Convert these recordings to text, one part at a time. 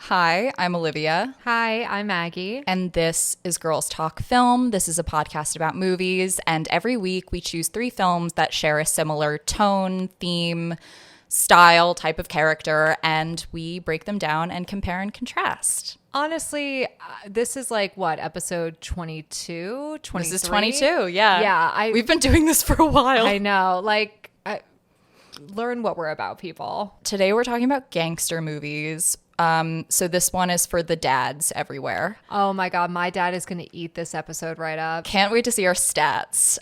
Hi, I'm Olivia. Hi, I'm Maggie. And this is Girls Talk Film. This is a podcast about movies. And every week we choose 3 films that share a similar tone, theme, style, type of character. And we break them down and compare and contrast. Honestly, this is like what, episode 22, 23? This is 22, yeah. Yeah. We've been doing this for a while. I know. Learn what we're about, people. Today we're talking about gangster movies. So this one is for the dads everywhere. Oh my God, my dad is going to eat this episode right up. Can't wait to see our stats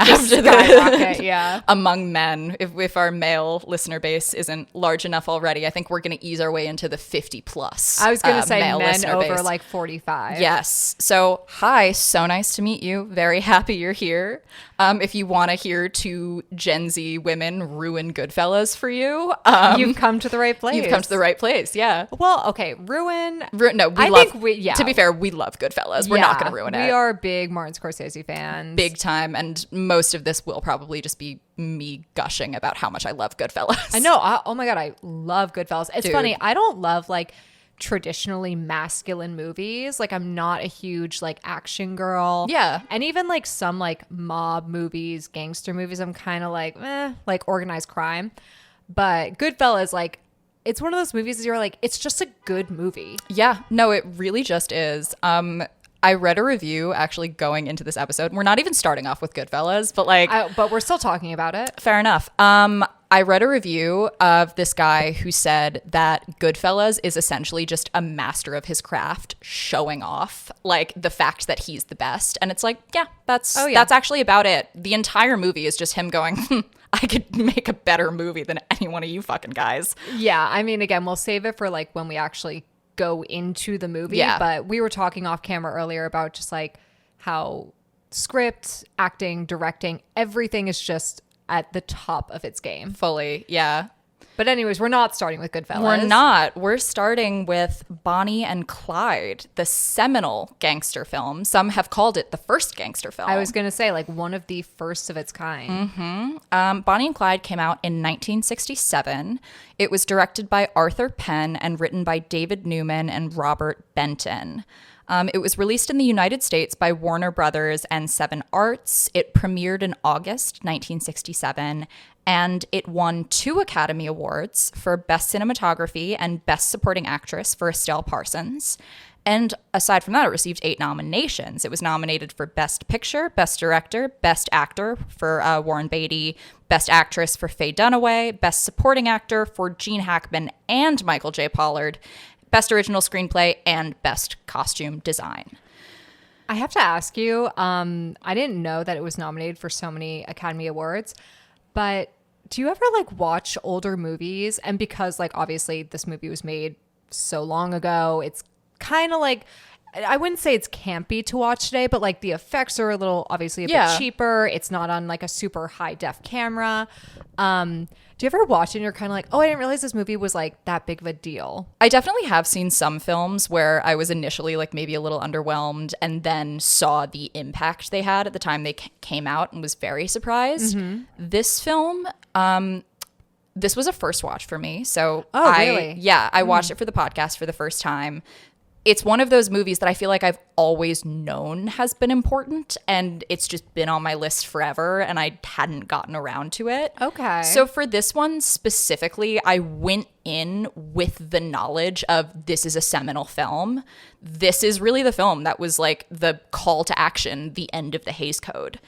Just skyrocket, yeah. among men. If our male listener base isn't large enough already, I think we're going to ease our way into the 50 plus. I was going to say male men listener over base. like 45. Yes. So hi, so nice to meet you. Very happy you're here. If you want to hear 2 Gen Z women ruin Goodfellas for you, You've come to the right place. you've come to the right place. Yeah. Well, okay, ruin. No, to be fair, we love Goodfellas. We're not going to ruin it. We are big Martin Scorsese fans. Big time. And most of this will probably just be me gushing about how much I love Goodfellas. I know. Oh my God, I love Goodfellas. It's Dude. funny. I don't love like traditionally masculine movies. Like I'm not a huge like action girl. Yeah. And even like some like mob movies, gangster movies, I'm kind of like, like organized crime. But Goodfellas, like, it's one of those movies that you're like, it's just a good movie. Yeah. No, it really just is. I read a review actually going into this episode. We're not even starting off with Goodfellas, but like... But we're still talking about it. Fair enough. I read a review of this guy who said that Goodfellas is essentially just a master of his craft showing off like the fact that he's the best. And it's like, yeah, that's actually about it. The entire movie is just him going, I could make a better movie than any one of you fucking guys. Yeah. I mean, again, we'll save it for like when we actually go into the movie. Yeah. But we were talking off camera earlier about just like how script, acting, directing, everything is just at the top of its game. Fully, yeah. But anyways, we're not starting with Goodfellas. We're not. We're starting with Bonnie and Clyde, the seminal gangster film. Some have called it the first gangster film. I was going to say, like, one of the first of its kind. Mm-hmm. Bonnie and Clyde came out in 1967. It was directed by Arthur Penn and written by David Newman and Robert Benton. It was released in the United States by Warner Brothers and Seven Arts. It premiered in August 1967, and it won 2 Academy Awards for Best Cinematography and Best Supporting Actress for Estelle Parsons. And aside from that, it received 8 nominations. It was nominated for Best Picture, Best Director, Best Actor for Warren Beatty, Best Actress for Faye Dunaway, Best Supporting Actor for Gene Hackman and Michael J. Pollard, Best Original Screenplay, and Best Costume Design. I have to ask you, I didn't know that it was nominated for so many Academy Awards, but do you ever like watch older movies? And because like obviously this movie was made so long ago, it's kind of like, I wouldn't say it's campy to watch today, but like the effects are a little obviously a bit cheaper. It's not on like a super high def camera. Do you ever watch it and you're kind of like, oh, I didn't realize this movie was like that big of a deal? I definitely have seen some films where I was initially like maybe a little underwhelmed and then saw the impact they had at the time they came out and was very surprised. Mm-hmm. This film, this was a first watch for me. So really? Yeah, I watched it for the podcast for the first time. It's one of those movies that I feel like I've always known has been important, and it's just been on my list forever, and I hadn't gotten around to it. Okay. So for this one specifically, I went in with the knowledge of this is a seminal film. This is really the film that was like the call to action, the end of the Hays Code.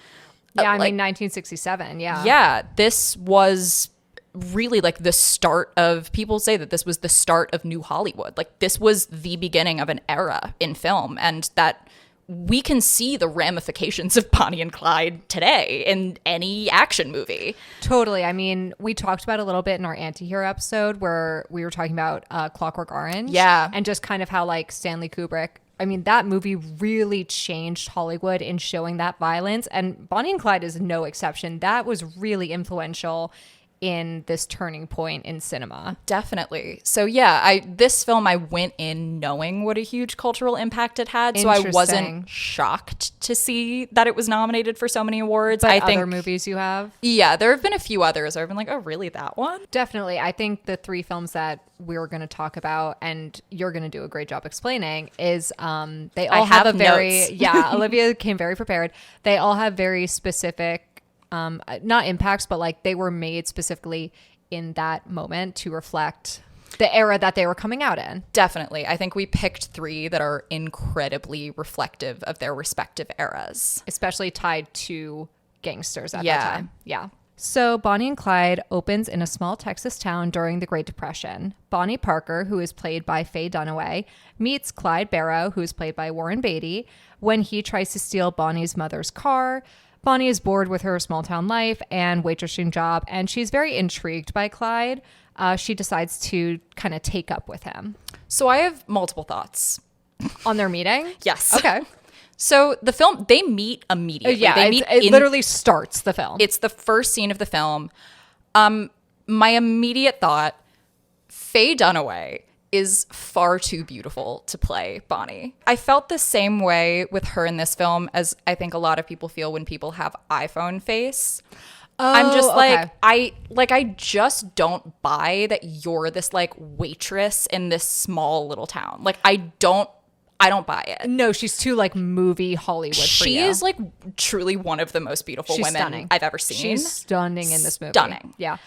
Yeah, I mean 1967, yeah. Yeah, this was really like the start of, people say that this was the start of New Hollywood. Like this was the beginning of an era in film, and that we can see the ramifications of Bonnie and Clyde today in any action movie. Totally. I mean, we talked about it a little bit in our anti-hero episode where we were talking about Clockwork Orange. Yeah. And just kind of how like Stanley Kubrick, I mean, that movie really changed Hollywood in showing that violence. And Bonnie and Clyde is no exception. That was really influential in this turning point in cinema. Definitely. So yeah, this film I went in knowing what a huge cultural impact it had, so I wasn't shocked to see that it was nominated for so many awards. But I think other movies you have? Yeah, there have been a few others where I've been like, oh, really, that one? Definitely. I think the three films that we're going to talk about, and you're going to do a great job explaining, is they all have a very notes. Yeah, Olivia came very prepared. They all have very specific not impacts, but like they were made specifically in that moment to reflect the era that they were coming out in. Definitely. I think we picked three that are incredibly reflective of their respective eras. Especially tied to gangsters at Yeah. that time. Yeah. So Bonnie and Clyde opens in a small Texas town during the Great Depression. Bonnie Parker, who is played by Faye Dunaway, meets Clyde Barrow, who is played by Warren Beatty, when he tries to steal Bonnie's mother's car. Bonnie is bored with her small town life and waitressing job, and she's very intrigued by Clyde. She decides to kind of take up with him. So I have multiple thoughts. On their meeting? Yes. Okay. So the film, they meet immediately. Yeah, they meet it literally starts the film. It's the first scene of the film. My immediate thought, Faye Dunaway is far too beautiful to play Bonnie. I felt the same way with her in this film as I think a lot of people feel when people have iPhone face. I'm just like, okay. I just don't buy that you're this like waitress in this small little town. Like I don't buy it. No, she's too like movie Hollywood for She you. is like truly one of the most beautiful She's women stunning. I've ever seen. She's stunning in this movie. Stunning. Yeah.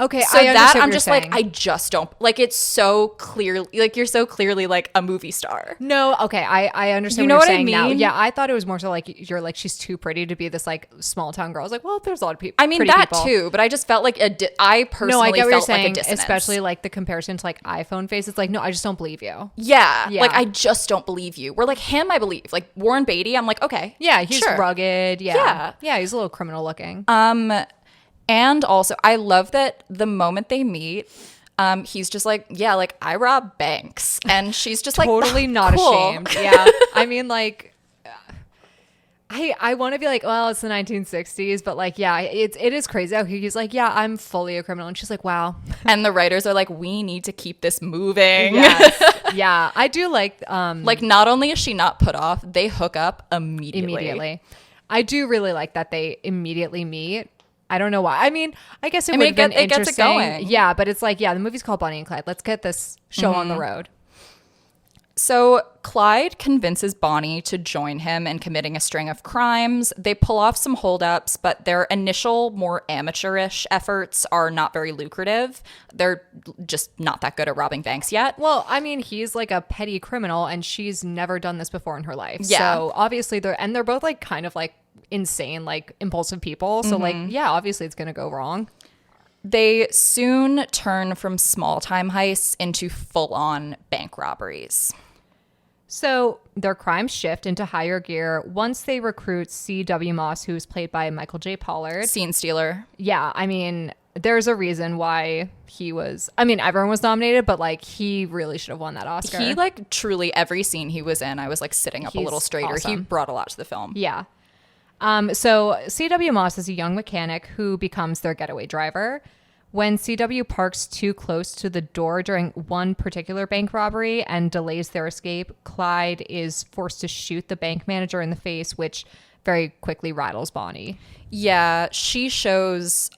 Okay, So I understand that what I'm you're just saying. like, I just don't like. It's so clearly like you're so clearly like a movie star. No, okay, I understand You know what what I you're saying now. mean? Yeah, I thought it was more so like you're like she's too pretty to be this like small town girl. I was like, well, there's a lot of people. I mean pretty that people. too, but I just felt like I personally No, I get what you're felt like a saying, dissonance. especially like the comparison to like iPhone face. It's like, no, I just don't believe you. Yeah, Yeah. like I just don't believe you. We're like him, I believe. Like Warren Beatty, I'm like, okay, Yeah, he's sure. rugged. Yeah. Yeah. Yeah, he's a little criminal looking. And also, I love that the moment they meet, he's just like, yeah, like I rob banks, and she's just like, totally "Oh, not cool." ashamed. Yeah. I mean, like, I want to be like, well, it's the 1960s, but like, yeah, it is crazy. Okay, he's like, yeah, I'm fully a criminal, and she's like, wow. And the writers are like, we need to keep this moving. Yes. Yeah, I do like, Like, not only is she not put off, they hook up immediately. I do really like that they immediately meet. I don't know why. I mean, I guess it would have been it gets it interesting. going. Yeah, but it's like, yeah, the movie's called Bonnie and Clyde. Let's get this show on the Mm-hmm. road. So Clyde convinces Bonnie to join him in committing a string of crimes. They pull off some holdups, but their initial, more amateurish efforts are not very lucrative. They're just not that good at robbing banks yet. Well, I mean, he's like a petty criminal, and she's never done this before in her life. Yeah. So obviously, they're both like kind of like insane, like impulsive people. So like, yeah, obviously it's gonna go wrong. They soon turn from small-time heists into full-on bank robberies. So their crimes shift into higher gear once they recruit C.W. Moss, who's played by Michael J. Pollard. Scene stealer. Yeah, I mean, there's a reason why he was. I mean, everyone was nominated, but like he really should have won that Oscar. He like truly every scene he was in, I was like sitting up a He's little straighter. He awesome. brought a lot to the film. Yeah. So C.W. Moss is a young mechanic who becomes their getaway driver. When C.W. parks too close to the door during one particular bank robbery and delays their escape, Clyde is forced to shoot the bank manager in the face, which very quickly rattles Bonnie. Yeah, she shows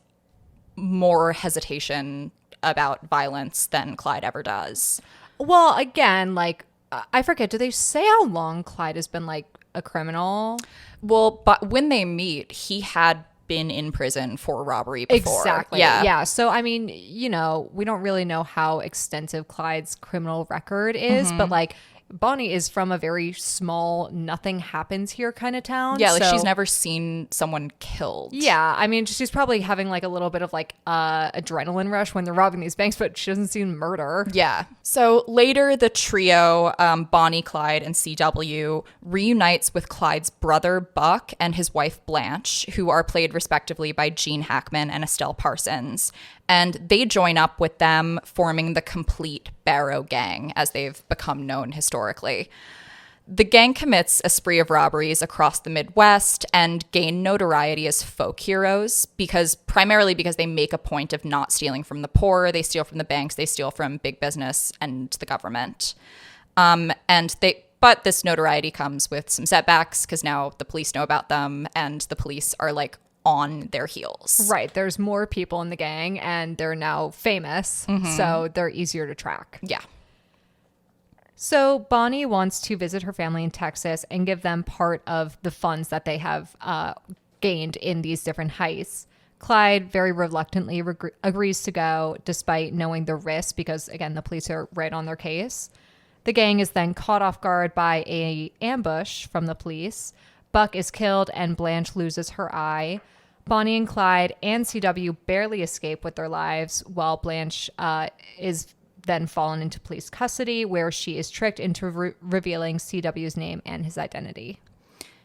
more hesitation about violence than Clyde ever does. Well, again, like, I forget, do they say how long Clyde has been like a criminal? Well, but when they meet, he had been in prison for robbery before. Exactly. Yeah. Yeah. So, I mean, you know, we don't really know how extensive Clyde's criminal record is, but like Bonnie is from a very small, nothing happens here kind of town. Yeah, like so, she's never seen someone killed. Yeah. I mean, she's probably having like a little bit of like adrenaline rush when they're robbing these banks, but she doesn't see murder. Yeah. So later, the trio, Bonnie, Clyde, and CW, reunites with Clyde's brother, Buck, and his wife, Blanche, who are played respectively by Gene Hackman and Estelle Parsons. And they join up with them, forming the complete Barrow Gang, as they've become known historically. The gang commits a spree of robberies across the Midwest and gain notoriety as folk heroes primarily because they make a point of not stealing from the poor. They steal from the banks, they steal from big business and the government. But this notoriety comes with some setbacks because now the police know about them and the police are like on their heels. Right. There's more people in the gang and they're now famous, so they're easier to track. Yeah. So Bonnie wants to visit her family in Texas and give them part of the funds that they have gained in these different heists. Clyde very reluctantly agrees to go despite knowing the risk because, again, the police are right on their case. The gang is then caught off guard by an ambush from the police. Buck is killed and Blanche loses her eye. Bonnie and Clyde and CW barely escape with their lives while Blanche is then fallen into police custody where she is tricked into revealing CW's name and his identity.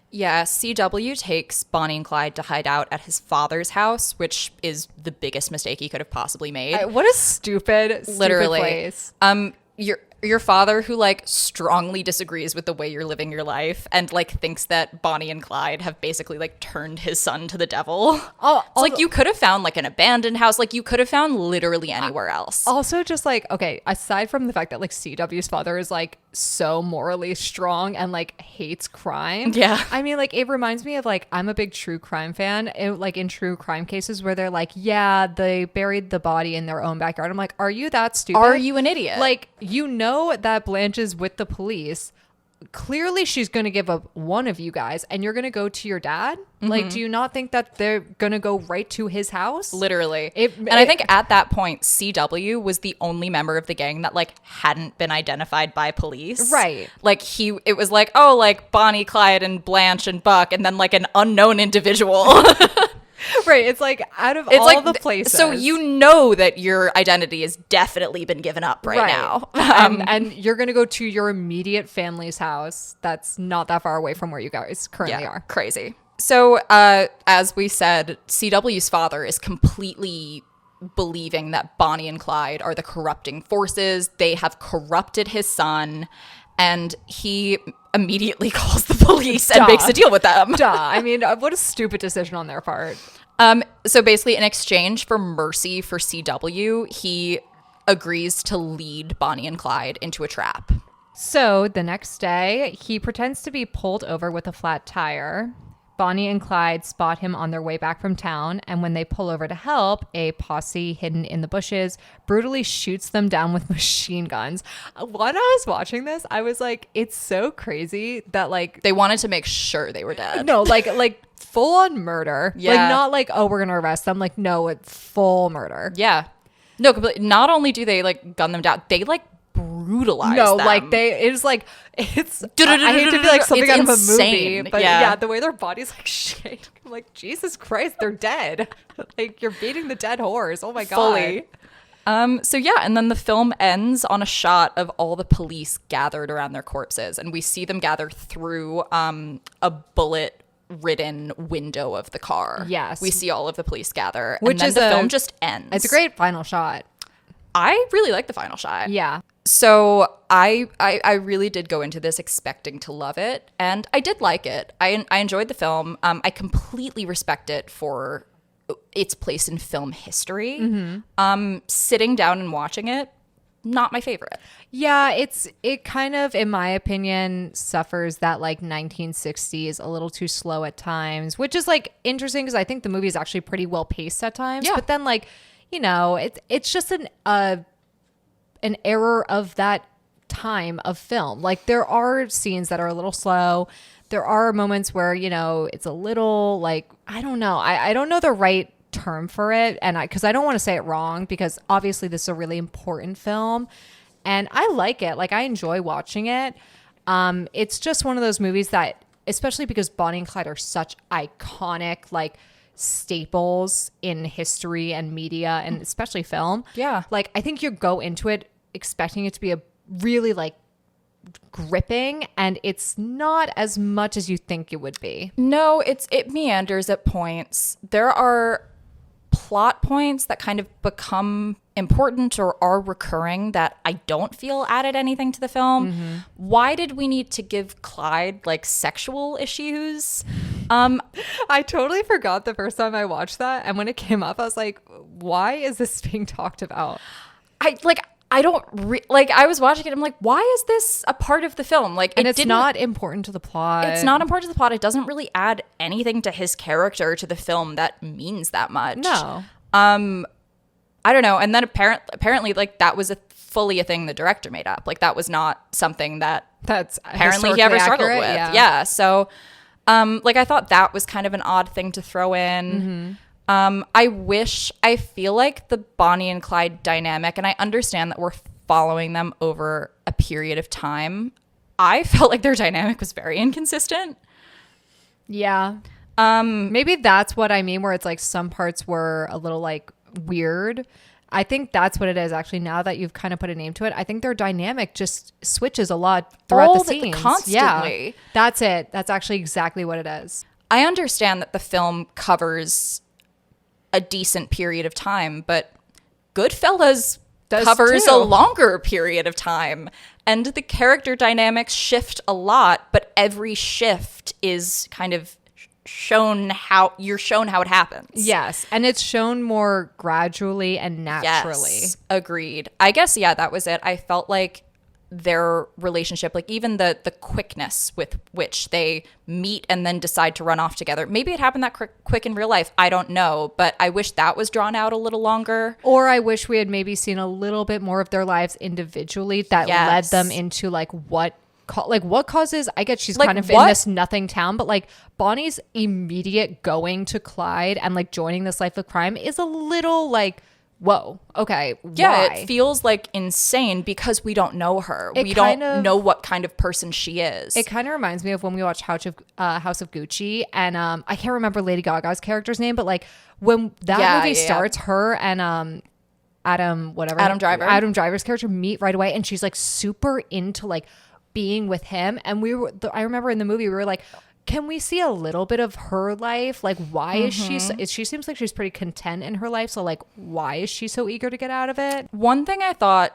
Yeah, CW takes Bonnie and Clyde to hide out at his father's house, which is the biggest mistake he could have possibly made. What a stupid place. Your father who like strongly disagrees with the way you're living your life and like thinks that Bonnie and Clyde have basically like turned his son to the devil. It's like you could have found like an abandoned house, like you could have found literally anywhere else. Also just like, okay, aside from the fact that like CW's father is like so morally strong and like hates crime. Yeah. I mean, like it reminds me of like, I'm a big true crime fan. Like in true crime cases where they're like, yeah, they buried the body in their own backyard. I'm like, are you that stupid? Are you an idiot? Like, you know that Blanche is with the police. Clearly she's going to give up one of you guys and you're going to go to your dad. Like, do you not think that they're going to go right to his house? Literally. I think at that point, CW was the only member of the gang that like hadn't been identified by police. Right. Like it was like, oh, like Bonnie, Clyde and Blanche and Buck and then like an unknown individual. Right. It's like out of all the places. So you know that your identity has definitely been given up right now. And you're going to go to your immediate family's house that's not that far away from where you guys currently are. Crazy. So as we said, CW's father is completely believing that Bonnie and Clyde are the corrupting forces. They have corrupted his son. And he immediately calls the police and makes a deal with them. I mean, what a stupid decision on their part. So basically, in exchange for mercy for CW, he agrees to lead Bonnie and Clyde into a trap. So the next day, he pretends to be pulled over with a flat tire. Bonnie and Clyde spot him on their way back from town, and when they pull over to help, a posse hidden in the bushes brutally shoots them down with machine guns. When I was watching this, I was like, it's so crazy that like they wanted to make sure they were dead. No, like full on murder. Yeah. Like not like, oh, we're gonna arrest them. Like, no, it's full murder. Yeah. No, completely. Not only do they like gun them down, they like brutalize them. Like it's like I hate to be like something out of a movie, but yeah, the way their bodies like shake, I'm like, Jesus Christ, they're dead. Like you're beating the dead horse. Oh my god. Fully. So yeah, and then the film ends on a shot of all the police gathered around their corpses, and we see them gather through a bullet-ridden window of the car. Yes, we see all of the police gather, which and then is the film just ends. It's a great final shot. I really like the final shot. Yeah. So I really did go into this expecting to love it, and I did like it. I enjoyed the film. I completely respect it for its place in film history. Sitting down and watching it, not my favorite. Yeah, it kind of, in my opinion, suffers that like 1960s a little too slow at times, which is like interesting because I think the movie is actually pretty well paced at times. Yeah. But then like, you know, it's just an error of that time of film. Like there are scenes that are a little slow. There are moments where, you know, it's a little like, I don't know. I don't know the right term for it. And because I don't want to say it wrong because obviously this is a really important film and I like it. Like I enjoy watching it. It's just one of those movies that, especially because Bonnie and Clyde are such iconic, like staples in history and media and especially film. Yeah. Like I think you go into it expecting it to be a really like gripping and it's not as much as you think it would be. No, it meanders at points. There are plot points that kind of become important or are recurring that I don't feel added anything to the film. Why did we need to give Clyde like sexual issues? I totally forgot the first time I watched that, and when it came up I was like, why is this being talked about? I was watching it, I'm like, why is this a part of the film? Like, and it's not important to the plot. It's not important to the plot. It doesn't really add anything to his character, to the film, that means that much. No. I don't know. And then apparently like that was fully a thing the director made up. Like that was not something that's apparently he ever struggled with. Yeah. So like I thought that was kind of an odd thing to throw in. I feel like the Bonnie and Clyde dynamic, and I understand that we're following them over a period of time, I felt like their dynamic was very inconsistent. Yeah. Maybe that's what I mean, where it's like some parts were a little like weird. I think that's what it is, actually. Now that you've kind of put a name to it, I think their dynamic just switches a lot throughout the scenes. Constantly. Yeah, that's it. That's actually exactly what it is. I understand that the film covers a decent period of time, but Goodfellas covers a longer period of time, and the character dynamics shift a lot, but every shift is kind of shown how it happens. Yes, and it's shown more gradually and naturally. Yes, agreed. I guess, yeah, that was it. I felt like their relationship, like even the quickness with which they meet and then decide to run off together. Maybe it happened that quick in real life. I don't know, but I wish that was drawn out a little longer. Or I wish we had maybe seen a little bit more of their lives individually that led them into like what causes, I get she's like kind of in this nothing town, but like Bonnie's immediate going to Clyde and like joining this life of crime is a little like, whoa, okay, yeah, why? It feels like insane because we don't know her. We don't know what kind of person she is. It kind of reminds me of when we watched House of Gucci, and I can't remember Lady Gaga's character's name, but like when that movie starts, her and Adam Driver's character meet right away, and she's like super into like being with him, and I remember in the movie we were like, can we see a little bit of her life? Like, why is she seems like she's pretty content in her life. So like, why is she so eager to get out of it? One thing I thought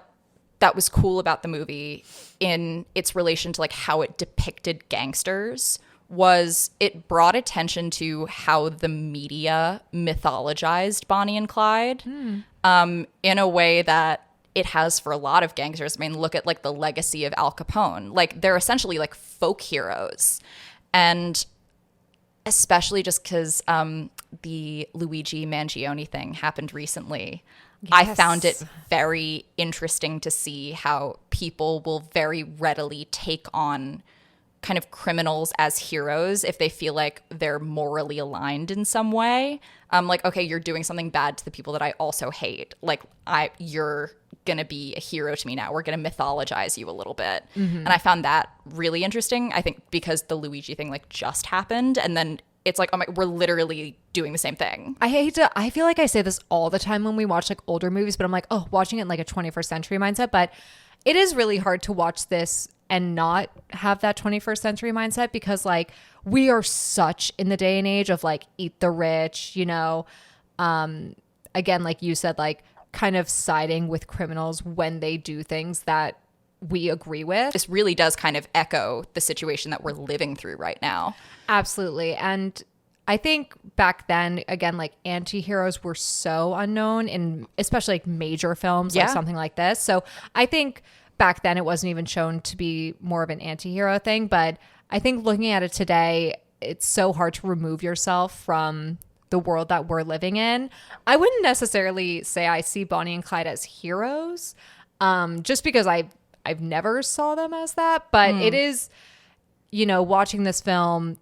that was cool about the movie in its relation to like how it depicted gangsters was it brought attention to how the media mythologized Bonnie and Clyde in a way that it has for a lot of gangsters. I mean, look at like the legacy of Al Capone. Like they're essentially like folk heroes. And especially just because the Luigi Mangione thing happened recently, I found it very interesting to see how people will very readily take on kind of criminals as heroes if they feel like they're morally aligned in some way. Like, okay, you're doing something bad to the people that I also hate. Like, you're gonna be a hero to me now. We're gonna mythologize you a little bit. And I found that really interesting. I think because the Luigi thing like just happened, and then it's like, oh my, we're literally doing the same thing. I feel like I say this all the time when we watch like older movies, but I'm like, oh, watching it in like a 21st century mindset. But it is really hard to watch this and not have that 21st century mindset, because like we are such in the day and age of like eat the rich, you know, again, like you said, like kind of siding with criminals when they do things that we agree with. This really does kind of echo the situation that we're living through right now. Absolutely. And I think back then, again, like anti-heroes were so unknown in especially like major films, like something like this. So I think back then it wasn't even shown to be more of an anti-hero thing. But I think looking at it today, it's so hard to remove yourself from the world that we're living in. I wouldn't necessarily say I see Bonnie and Clyde as heroes, just because I've never saw them as that. But it is, you know, watching this film,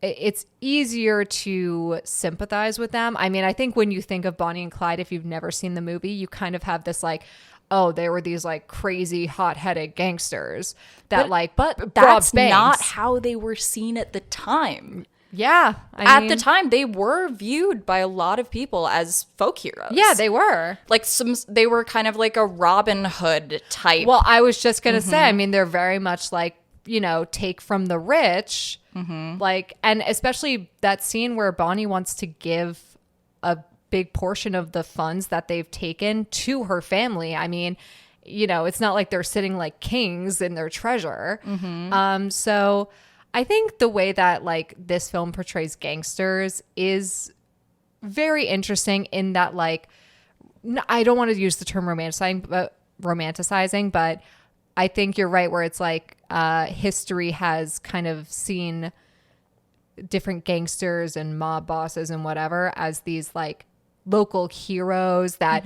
it's easier to sympathize with them. I mean, I think when you think of Bonnie and Clyde, if you've never seen the movie, you kind of have this like, oh, they were these like crazy hot-headed gangsters that but that's not how they were seen at the time. Yeah. At the time, they were viewed by a lot of people as folk heroes. Yeah, they were. Like they were kind of like a Robin Hood type. Well, I was just going to say, I mean, they're very much like, you know, take from the rich. Like, and especially that scene where Bonnie wants to give a big portion of the funds that they've taken to her family. I mean, you know, it's not like they're sitting like kings in their treasure. So I think the way that like this film portrays gangsters is very interesting in that, like, I don't want to use the term romanticizing, but I think you're right where it's like history has kind of seen different gangsters and mob bosses and whatever as these like local heroes that,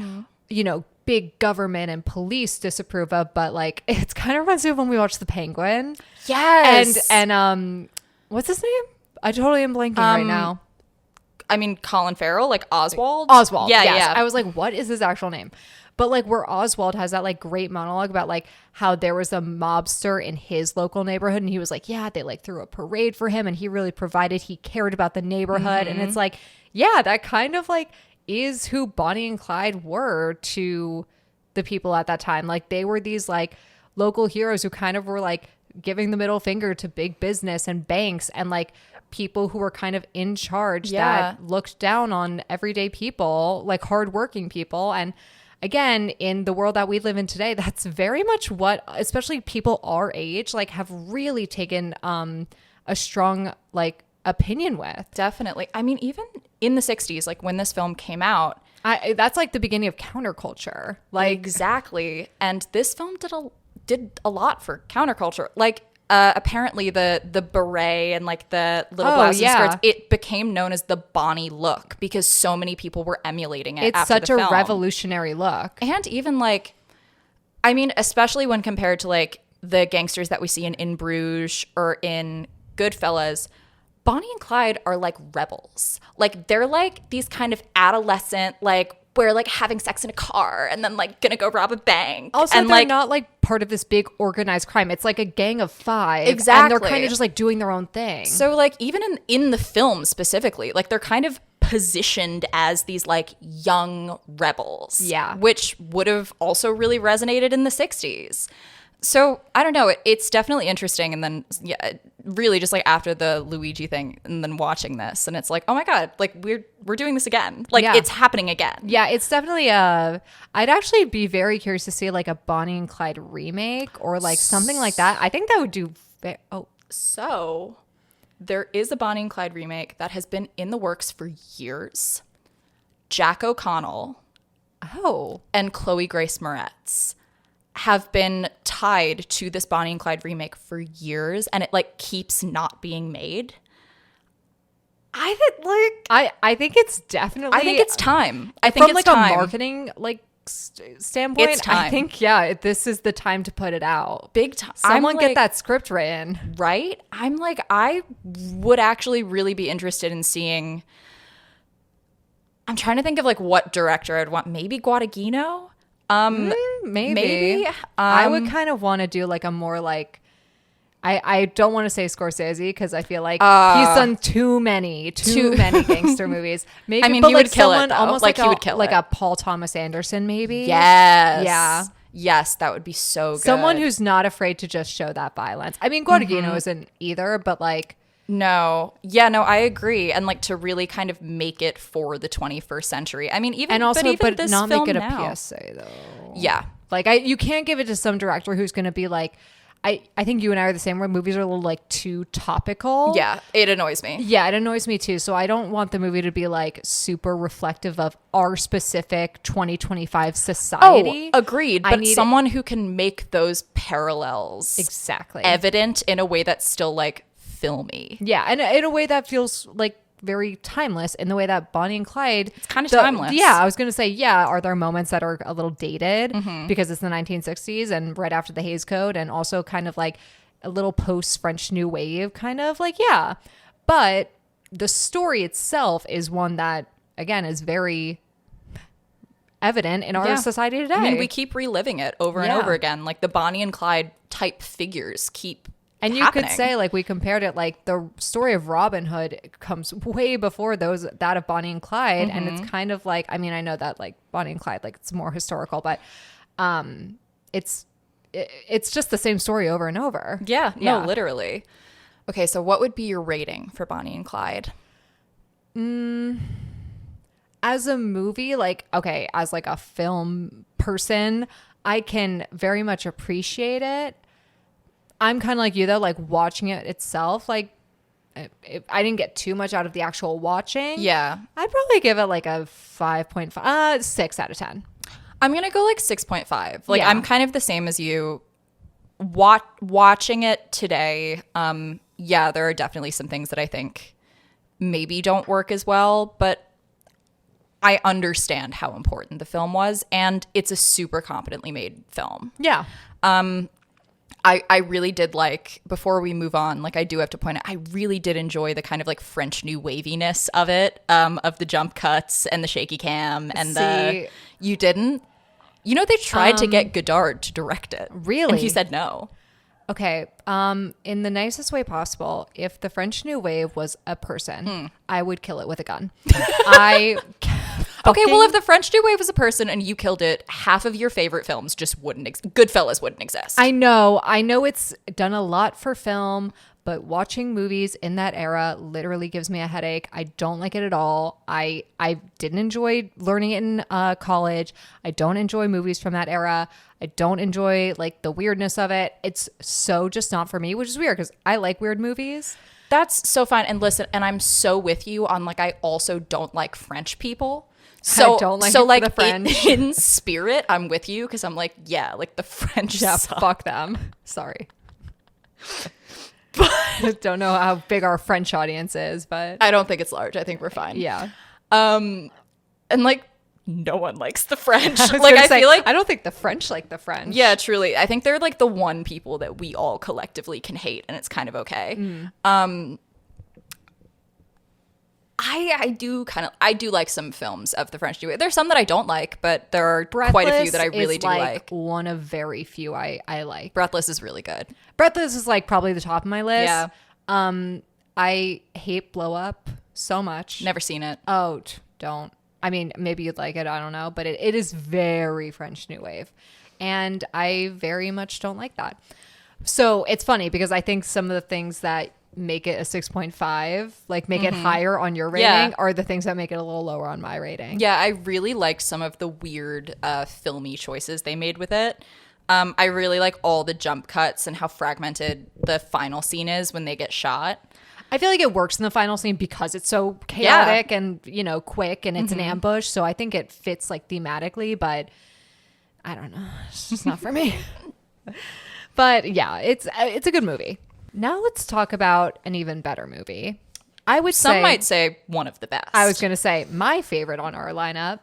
you know, big government and police disapprove of, but like it's kind of reminds me of when we watched The Penguin. Yes. And what's his name? I totally am blanking right now. I mean, Colin Farrell, like Oswald. Yeah, yes. yeah. I was like, what is his actual name? But like where Oswald has that like great monologue about like how there was a mobster in his local neighborhood, and he was like, yeah, they like threw a parade for him and he really provided, he cared about the neighborhood. And it's like, yeah, that kind of like is who Bonnie and Clyde were to the people at that time. Like they were these like local heroes who kind of were like giving the middle finger to big business and banks and like people who were kind of in charge that looked down on everyday people, like hardworking people. And again, in the world that we live in today, that's very much what, especially people our age, like have really taken a strong like opinion with. Definitely. I mean, even in the 60s, like when this film came out, that's like the beginning of counterculture. Like exactly. And this film did a lot for counterculture. Like apparently the beret and like the little blouses and skirts, it became known as the Bonnie look because so many people were emulating it. It's such a revolutionary look. And even like, I mean, especially when compared to like the gangsters that we see in Bruges or in Goodfellas, Bonnie and Clyde are like rebels. Like they're like these kind of adolescent, like we're like having sex in a car and then like gonna go rob a bank. Also, and they're like not like part of this big organized crime. It's like a gang of 5. Exactly. And they're kind of just like doing their own thing. So like even in the film specifically, like they're kind of positioned as these like young rebels. Yeah. Which would have also really resonated in the 60s. So I don't know. It's definitely interesting. And then, yeah, really just like after the Luigi thing and then watching this and it's like, oh my God, like we're doing this again. Like it's happening again. Yeah, it's definitely I'd actually be very curious to see like a Bonnie and Clyde remake or like something like that. I think that would do. So there is a Bonnie and Clyde remake that has been in the works for years. Jack O'Connell. And Chloe Grace Moretz have been tied to this Bonnie and Clyde remake for years, and it like keeps not being made. I think it's definitely. I think it's time. I think from it's like time. a marketing like standpoint. It's time. I think this is the time to put it out. Big time. Someone get that script written, right? I'm like, I would actually really be interested in seeing. I'm trying to think of like what director I'd want. Maybe Guadagnino. Maybe. I would kind of want to do like a more like I don't want to say Scorsese because I feel like he's done too many gangster movies. Maybe, I mean, but he like would kill someone it though. almost like he would kill like it. a Paul Thomas Anderson maybe. Yes. Yes, that would be so good. Someone who's not afraid to just show that violence. I mean, Guadagnino isn't either, but like. No. Yeah, no, I agree. And like to really kind of make it for the 21st century. I mean, even but this not film make it now, a PSA though. Yeah. Like you can't give it to some director who's going to be like, I think you and I are the same where movies are a little like too topical. Yeah, it annoys me. Yeah, it annoys me too. So I don't want the movie to be like super reflective of our specific 2025 society. Oh, agreed. But someone who can make those parallels exactly evident in a way that's still like filmy. Yeah, and in a way that feels like very timeless in the way that Bonnie and Clyde. It's kind of timeless. Yeah, I was going to say, yeah, are there moments that are a little dated because it's the 1960s and right after the Hays Code and also kind of like a little post-French New Wave kind of like, yeah. But the story itself is one that, again, is very evident in our society today. I mean, we keep reliving it over and over again. Like the Bonnie and Clyde type figures keep and you happening. Could say, like, we compared it, like, the story of Robin Hood comes way before that of Bonnie and Clyde. And it's kind of like, I mean, I know that, like, Bonnie and Clyde, like, it's more historical, but it's just the same story over and over. Yeah, no, literally. Okay, so what would be your rating for Bonnie and Clyde? as a movie, like, okay, as like a film person, I can very much appreciate it. I'm kind of like you though, like watching it itself, like I didn't get too much out of the actual watching. Yeah. I'd probably give it like a 5.5, 6 out of 10. I'm going to go like 6.5. Like Yeah. I'm kind of the same as you. Watching it today, yeah, there are definitely some things that I think maybe don't work as well, but I understand how important the film was, and it's a super competently made film. Yeah. I really did like, before we move on, like I do have to point out, I really did enjoy the kind of like French New Waviness of it, of the jump cuts and the shaky cam and you didn't? You know, they tried to get Godard to direct it. Really? And he said no. Okay. In the nicest way possible, if the French New Wave was a person, I would kill it with a gun. Okay, well, if the French New Wave was a person and you killed it, half of your favorite films just wouldn't Goodfellas wouldn't exist. I know it's done a lot for film, but watching movies in that era literally gives me a headache. I don't like it at all. I didn't enjoy learning it in college. I don't enjoy movies from that era. I don't enjoy like the weirdness of it. It's so just not for me, which is weird because I like weird movies. That's so fine. And listen, and I'm so with you on like I also don't like French people. So I don't like so it for like the French. in spirit, I'm with you because I'm like, yeah, like the French. Yeah, suck. fuck them. Sorry. Don't know how big our French audience is, but I don't think it's large. I think we're fine. yeah. And like no one likes the French. I was Like gonna I say, feel like I don't think the French like the French. yeah, truly. I think they're like the one people that we all collectively can hate, and it's kind of okay. I do like some films of the French New Wave. There's some that I don't like, but there are quite a few that I really do like. One of very few I like. Breathless is really good. Breathless is like probably the top of my list. Yeah. I hate Blow Up so much. Never seen it. Oh, don't. I mean, maybe you'd like it. I don't know. But it is very French New Wave. And I very much don't like that. So it's funny because I think some of the things that make it a 6.5, like make it higher on your rating, are the things that make it a little lower on my rating. Yeah, I really liked some of the weird filmy choices they made with it. I really like all the jump cuts and how fragmented the final scene is when they get shot. I feel like it works in the final scene because it's so chaotic and, you know, quick and it's an ambush. So I think it fits like thematically, but I don't know. It's just not for me. But yeah, it's a good movie. Now let's talk about an even better movie. Some might say one of the best. I was going to say my favorite on our lineup.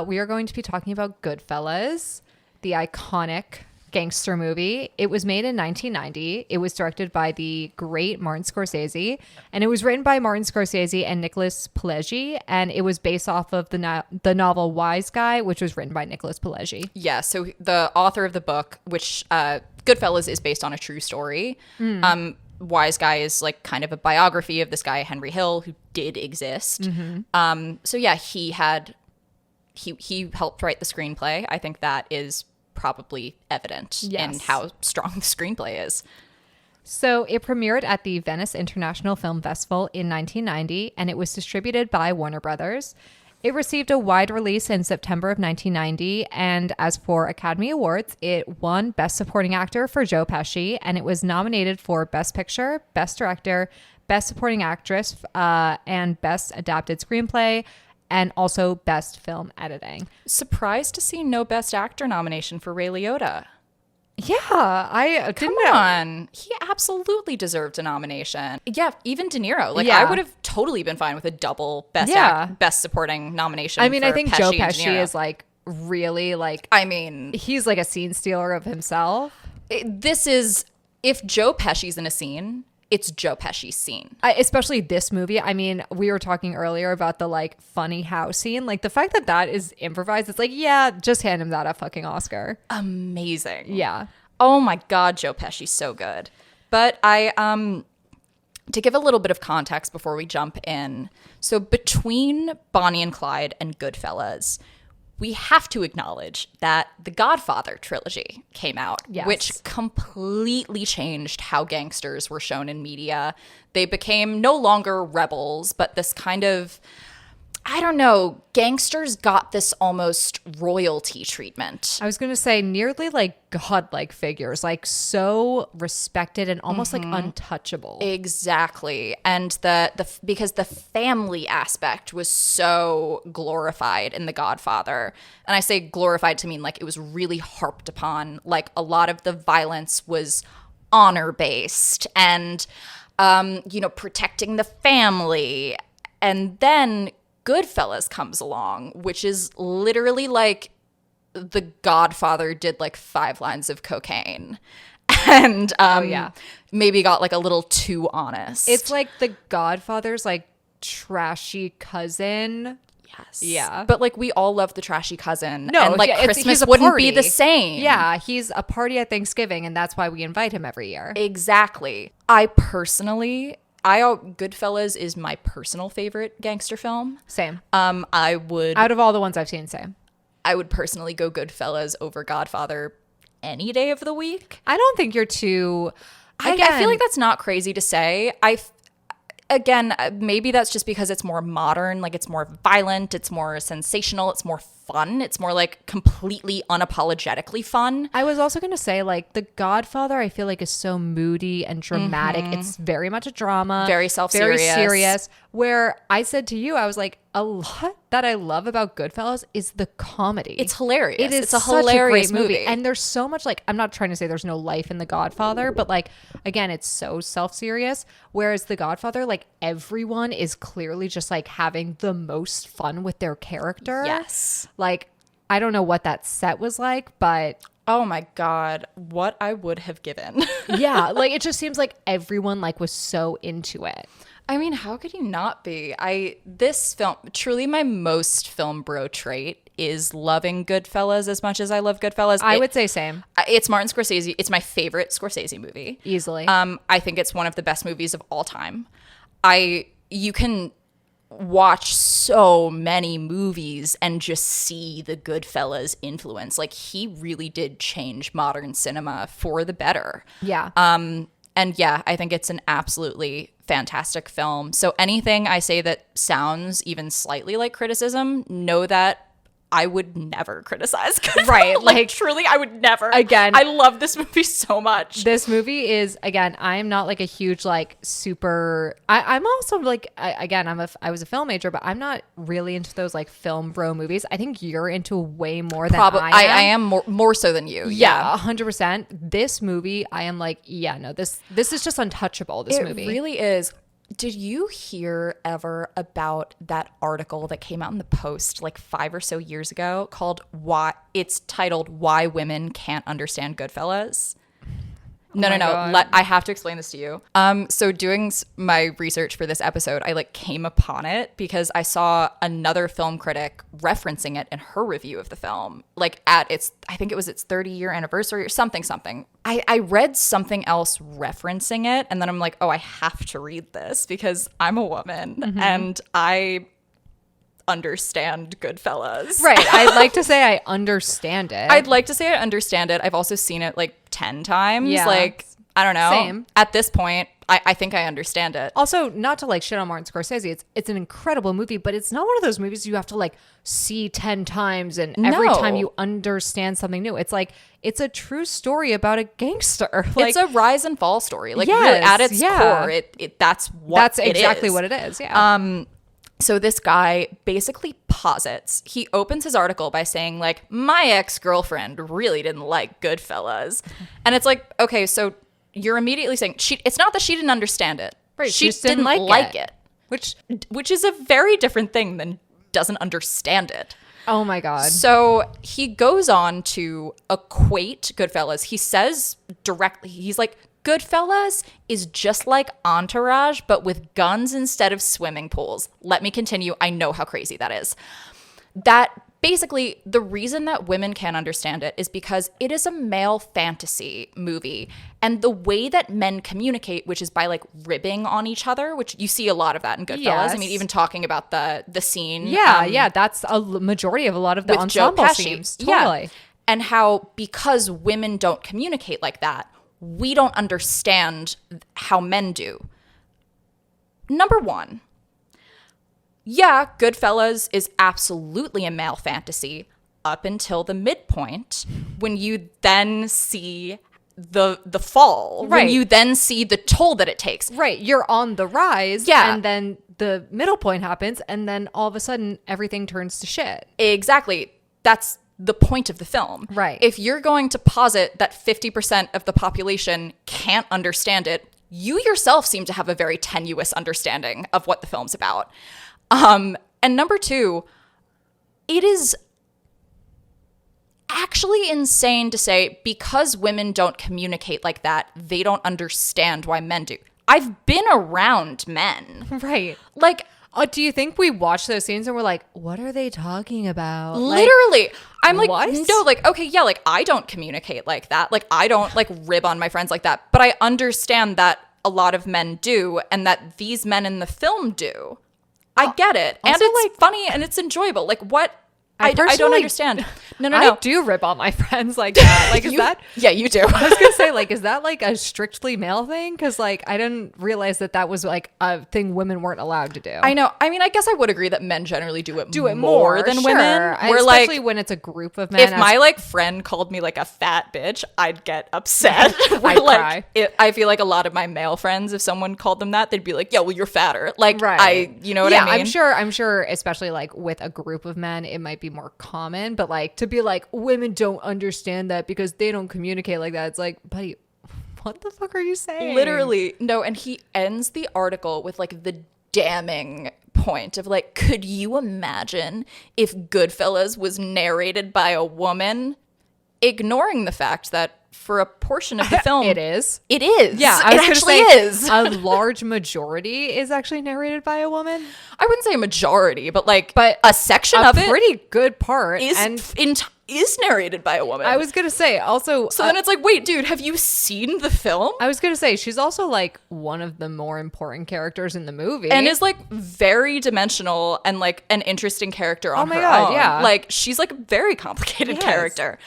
We are going to be talking about Goodfellas, the iconic gangster movie. It was made in 1990. It was directed by the great Martin Scorsese, and it was written by Martin Scorsese and Nicholas Pileggi, and it was based off of the novel Wise Guy, which was written by Nicholas Pileggi. Yeah, so the author of the book, which Goodfellas is based on a true story. Wise Guy is like kind of a biography of this guy, Henry Hill, who did exist. So yeah, he helped write the screenplay. I think that is probably evident in how strong the screenplay is. So it premiered at the Venice International Film Festival in 1990, and it was distributed by Warner Brothers. It received a wide release in September of 1990, and as for Academy Awards, it won Best Supporting Actor for Joe Pesci, and it was nominated for Best Picture, Best Director, Best Supporting Actress, and Best Adapted Screenplay, and also Best Film Editing. Surprised to see no Best Actor nomination for Ray Liotta. Yeah, I Come didn't know. on. He absolutely deserved a nomination. Yeah, even De Niro. Like, Yeah. I would have totally been fine with a double Best Supporting nomination. I mean, I for think Pesci Joe and De Pesci Niro. is like really like, I mean, he's like a scene stealer of himself. this is, if Joe Pesci's in a scene, it's Joe Pesci's scene. Especially this movie. I mean, we were talking earlier about the like funny house scene. Like the fact that that is improvised, it's like, yeah, just hand him that a fucking Oscar. Amazing. Yeah. Oh my God, Joe Pesci's so good. But to give a little bit of context before we jump in. So between Bonnie and Clyde and Goodfellas, we have to acknowledge that the Godfather trilogy came out, Yes. which completely changed how gangsters were shown in media. They became no longer rebels, but this kind of, I don't know, Gangsters got this almost royalty treatment. I was going to say nearly like godlike figures, like so respected and almost like untouchable. Exactly. And because the family aspect was so glorified in The Godfather. And I say glorified to mean like it was really harped upon. Like a lot of the violence was honor based and protecting the family. And then Goodfellas comes along, which is literally like The Godfather did like 5 lines of cocaine and maybe got like a little too honest. It's like The Godfather's like trashy cousin. Yes. Yeah. But like we all love the trashy cousin. No, and like Christmas wouldn't be the same. Yeah, he's a party at Thanksgiving, and that's why we invite him every year. Exactly. Goodfellas is my personal favorite gangster film. Same. I would Out of all the ones I've seen, same. I would personally go Goodfellas over Godfather any day of the week. I don't think you're too. I feel like that's not crazy to say. Maybe that's just because it's more modern, like it's more violent, it's more sensational, it's more fun, it's more like completely unapologetically fun. I was also going to say like The Godfather I feel like is so moody and dramatic. It's very much a drama. Very self-serious. Very serious. Where I said to you, I was like, a lot that I love about Goodfellas is the comedy. It's hilarious. It's a such hilarious a great movie. And there's so much like, I'm not trying to say there's no life in The Godfather, but like, again, it's so self-serious. Whereas The Godfather, like everyone is clearly just like having the most fun with their character. Yes. Like, I don't know what that set was like, but oh my God, what I would have given. yeah, like it just seems like everyone like was so into it. I mean, how could you not be? This film, truly my most film bro trait is loving Goodfellas as much as I love Goodfellas. I would say same. It's Martin Scorsese. It's my favorite Scorsese movie. Easily. I think it's one of the best movies of all time. You can watch so many movies and just see the Goodfellas influence. Like he really did change modern cinema for the better. Yeah. And yeah, I think it's an absolutely fantastic film. So anything I say that sounds even slightly like criticism, know that I would never criticize Goodfellas. Right. Like truly, I would never. Again, I love this movie so much. This movie is, again, I'm not like a huge like super, I'm also like, I was a film major, but I'm not really into those like film bro movies. I think you're into way more than I am. I am more so than you. Yeah, 100%. This movie, I am like, yeah, no, this is just untouchable, this movie. It really is. Did you hear ever about that article that came out in the Post like 5 or so years ago called it's titled Why Women Can't Understand Goodfellas? No. I have to explain this to you. So doing my research for this episode, I like came upon it because I saw another film critic referencing it in her review of the film, like I think it was its 30-year anniversary or something. I read something else referencing it, and then I'm like, oh, I have to read this because I'm a woman and I understand Goodfellas. Right. I'd like to say I understand it. I'd like to say I understand it. I've also seen it like 10 times. Yeah. Like, I don't know. Same. At this point, I think I understand it. Also, not to like shit on Martin Scorsese, it's an incredible movie, but it's not one of those movies you have to like see 10 times and every time you understand something new. It's like, it's a true story about a gangster. Like, it's a rise and fall story. Like, yes, really, at its core, that's exactly what it is. Yeah. So this guy basically posits, he opens his article by saying like, my ex-girlfriend really didn't like Goodfellas. And it's like, okay, so you're immediately saying it's not that she didn't understand it. Right. She just didn't like it. Which is a very different thing than doesn't understand it. Oh my God. So he goes on to equate Goodfellas. He says directly, he's like, Goodfellas is just like Entourage, but with guns instead of swimming pools. Let me continue. I know how crazy that is. That basically, the reason that women can't understand it is because it is a male fantasy movie. And the way that men communicate, which is by like ribbing on each other, which you see a lot of that in Goodfellas. Yes. I mean, even talking about the scene. Yeah, that's a majority of a lot of the with ensemble Joe Pesci. scenes. Totally. Yeah. And how because women don't communicate like that, we don't understand how men do. Number one, yeah, Goodfellas is absolutely a male fantasy up until the midpoint, when you then see the fall, when Right. you then see the toll that it takes. Right. You're on the rise. Yeah. And then the middle point happens. And then all of a sudden, everything turns to shit. Exactly. That's the point of the film. Right. If you're going to posit that 50% of the population can't understand it, you yourself seem to have a very tenuous understanding of what the film's about. And number two, it is actually insane to say because women don't communicate like that, they don't understand why men do. I've been around men. Right. Like, Do you think we watch those scenes and we're like, what are they talking about? literally, I'm like, what? no, like, okay, yeah, like, I don't communicate like that. Like, I don't, like, rib on my friends like that. But I understand that a lot of men do, and that these men in the film do. I get it. And also, it's like, funny and it's enjoyable. Like, what? I don't personally- understand. No. I do rip on my friends like that. Like, is that? Yeah, you do. I was gonna say, like, is that like a strictly male thing? Because like, I didn't realize that was like a thing women weren't allowed to do. I know. I mean, I guess I would agree that men generally do it Do it more than sure. women. We're Especially like, when it's a group of men. if my like friend called me like a fat bitch, I'd get upset. I'd like, cry. I feel like a lot of my male friends, if someone called them that, they'd be like, "Yeah, well, you're fatter." Like, Right. you know what yeah, I mean? I'm sure, especially like with a group of men, it might be more common. But like to be like, women don't understand that because they don't communicate like that. It's like, buddy, what the fuck are you saying? Literally, no. And he ends the article with like the damning point of like, could you imagine if Goodfellas was narrated by a woman? Ignoring the fact that for a portion of the film, It is. It is. Yeah, it actually is. A large majority is actually narrated by a woman. I wouldn't say a majority, but like, But a section A of it pretty good part. is And is narrated by a woman. I was gonna say also. so then it's like, wait, dude, have you seen the film? I was gonna say she's also like one of the more important characters in the movie, And is like very dimensional and like an interesting character on my her God, own. yeah. Like she's like a very complicated Yes. character.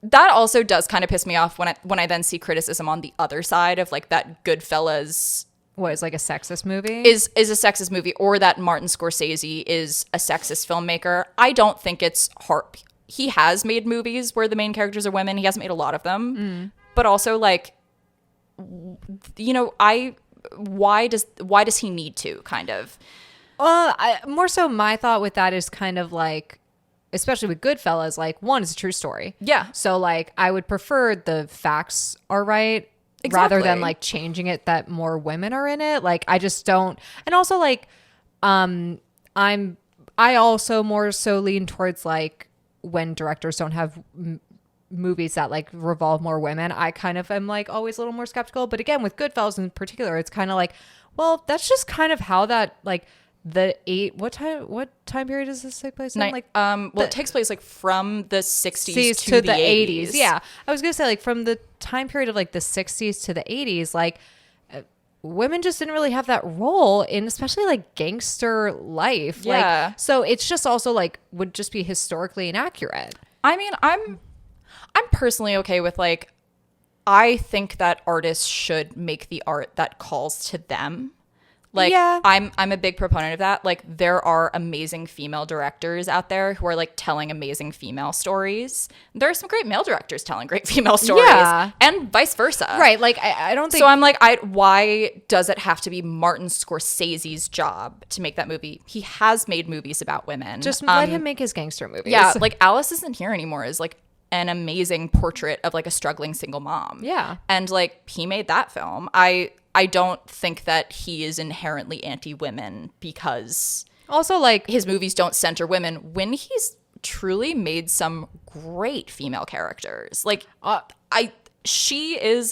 That also does kind of piss me off when I then see criticism on the other side of like that Goodfellas what is like a sexist movie. is a sexist movie, or that Martin Scorsese is a sexist filmmaker. I don't think it's hard. He has made movies where the main characters are women. He hasn't made a lot of them, but also like, you know, why does he need to kind of? More so my thought with that is kind of like, especially with Goodfellas, like one, it's a true story. Yeah. So like I would prefer the facts are right rather than Exactly. like changing it that more women are in it. Like I just don't. And also like I also more so lean towards like when directors don't have movies that like revolve more women, I kind of am like always a little more skeptical. But again, with Goodfellas in particular, it's kind of like, well, that's just kind of how that like what time period does this take place in? It takes place like from the 60s to the 80s. Yeah, I was gonna say like from the time period of like the 60s to the 80s, like women just didn't really have that role in especially like gangster life. Yeah. Like, so it's just also like would just be historically inaccurate. I mean, I'm personally okay with like, I think that artists should make the art that calls to them. Like, Yeah. I'm a big proponent of that. Like, there are amazing female directors out there who are like telling amazing female stories. There are some great male directors telling great female stories, Yeah. and vice versa. Right. Like I don't think So I'm like, why does it have to be Martin Scorsese's job to make that movie? He has made movies about women. just let him make his gangster movies. Yeah, like Alice Isn't Here Anymore is like an amazing portrait of like a struggling single mom. Yeah. And like he made that film. I don't think that he is inherently anti-women because also like his movies don't center women when he's truly made some great female characters. Like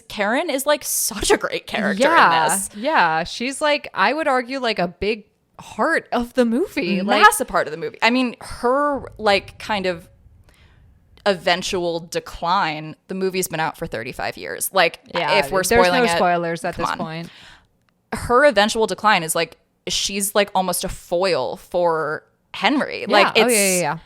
Karen is like such a great character in this. Yeah, she's like I would argue like a big heart of the movie. Like Massive part of the movie. I mean, her like kind of eventual decline, the movie's been out for 35 years. Like, yeah, if we're there's spoiling no it, spoilers at come this on. point. Her eventual decline is like, she's like almost a foil for Henry. Yeah. Like, it's, yeah.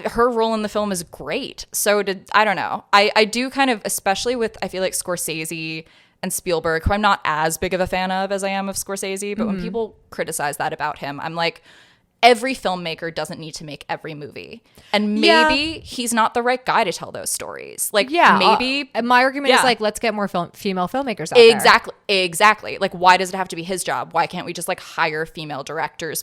her role in the film is great. So I don't know. I do kind of, especially with, I feel like Scorsese, and Spielberg, who I'm not as big of a fan of as I am of Scorsese, but when people criticize that about him, I'm like, every filmmaker doesn't need to make every movie. And maybe he's not the right guy to tell those stories. Like, maybe... my argument is, like, let's get more female filmmakers out there. Exactly. Like, why does it have to be his job? Why can't we just, like, hire female directors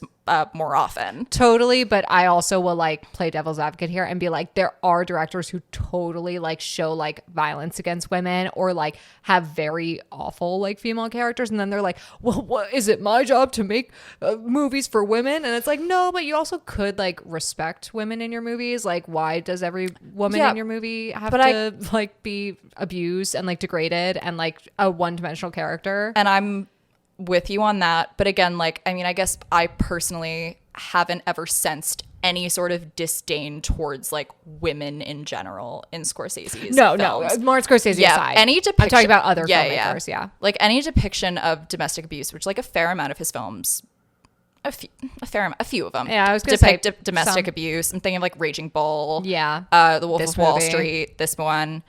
more often? Totally, but I also will, like, play devil's advocate here and be like, there are directors who totally, like, show, like, violence against women or, like, have very awful, like, female characters. And then they're like, well, what is it my job to make movies for women? And it's like, no, but you also could, like, respect women in your movies. Like, why does every woman in your movie have to like be abused and like degraded and like a one-dimensional character? And I'm with you on that, but again, like, I mean, I guess I personally haven't ever sensed any sort of disdain towards like women in general in Scorsese's films. No, Martin Scorsese aside. Any depiction, I'm talking about other filmmakers, like any depiction of domestic abuse, which like a fair amount of his films, a few of them. Yeah, I was going to say domestic abuse. I'm thinking of like Raging Bull. Yeah. The Wolf of Wall Street. This one.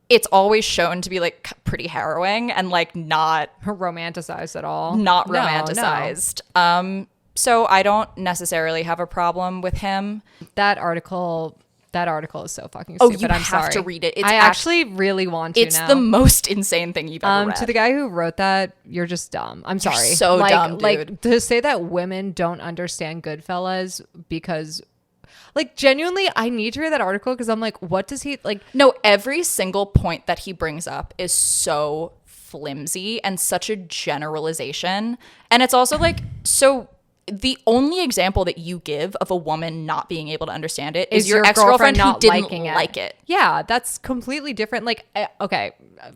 It's always shown to be like pretty harrowing and like not romanticized at all. Not romanticized. No. So I don't necessarily have a problem with him. That article is so fucking stupid. You have to read it. I actually really want to It's the most insane thing you've ever read. To the guy who wrote that, you're just dumb. I'm sorry. You're so dumb, dude. Like, to say that women don't understand Goodfellas because... Like, genuinely, I need to read that article because I'm like, what does he... like? No, every single point that he brings up is so flimsy and such a generalization. And it's also like, so... The only example that you give of a woman not being able to understand it is your ex-girlfriend who didn't like it. Yeah, that's completely different. Like, okay.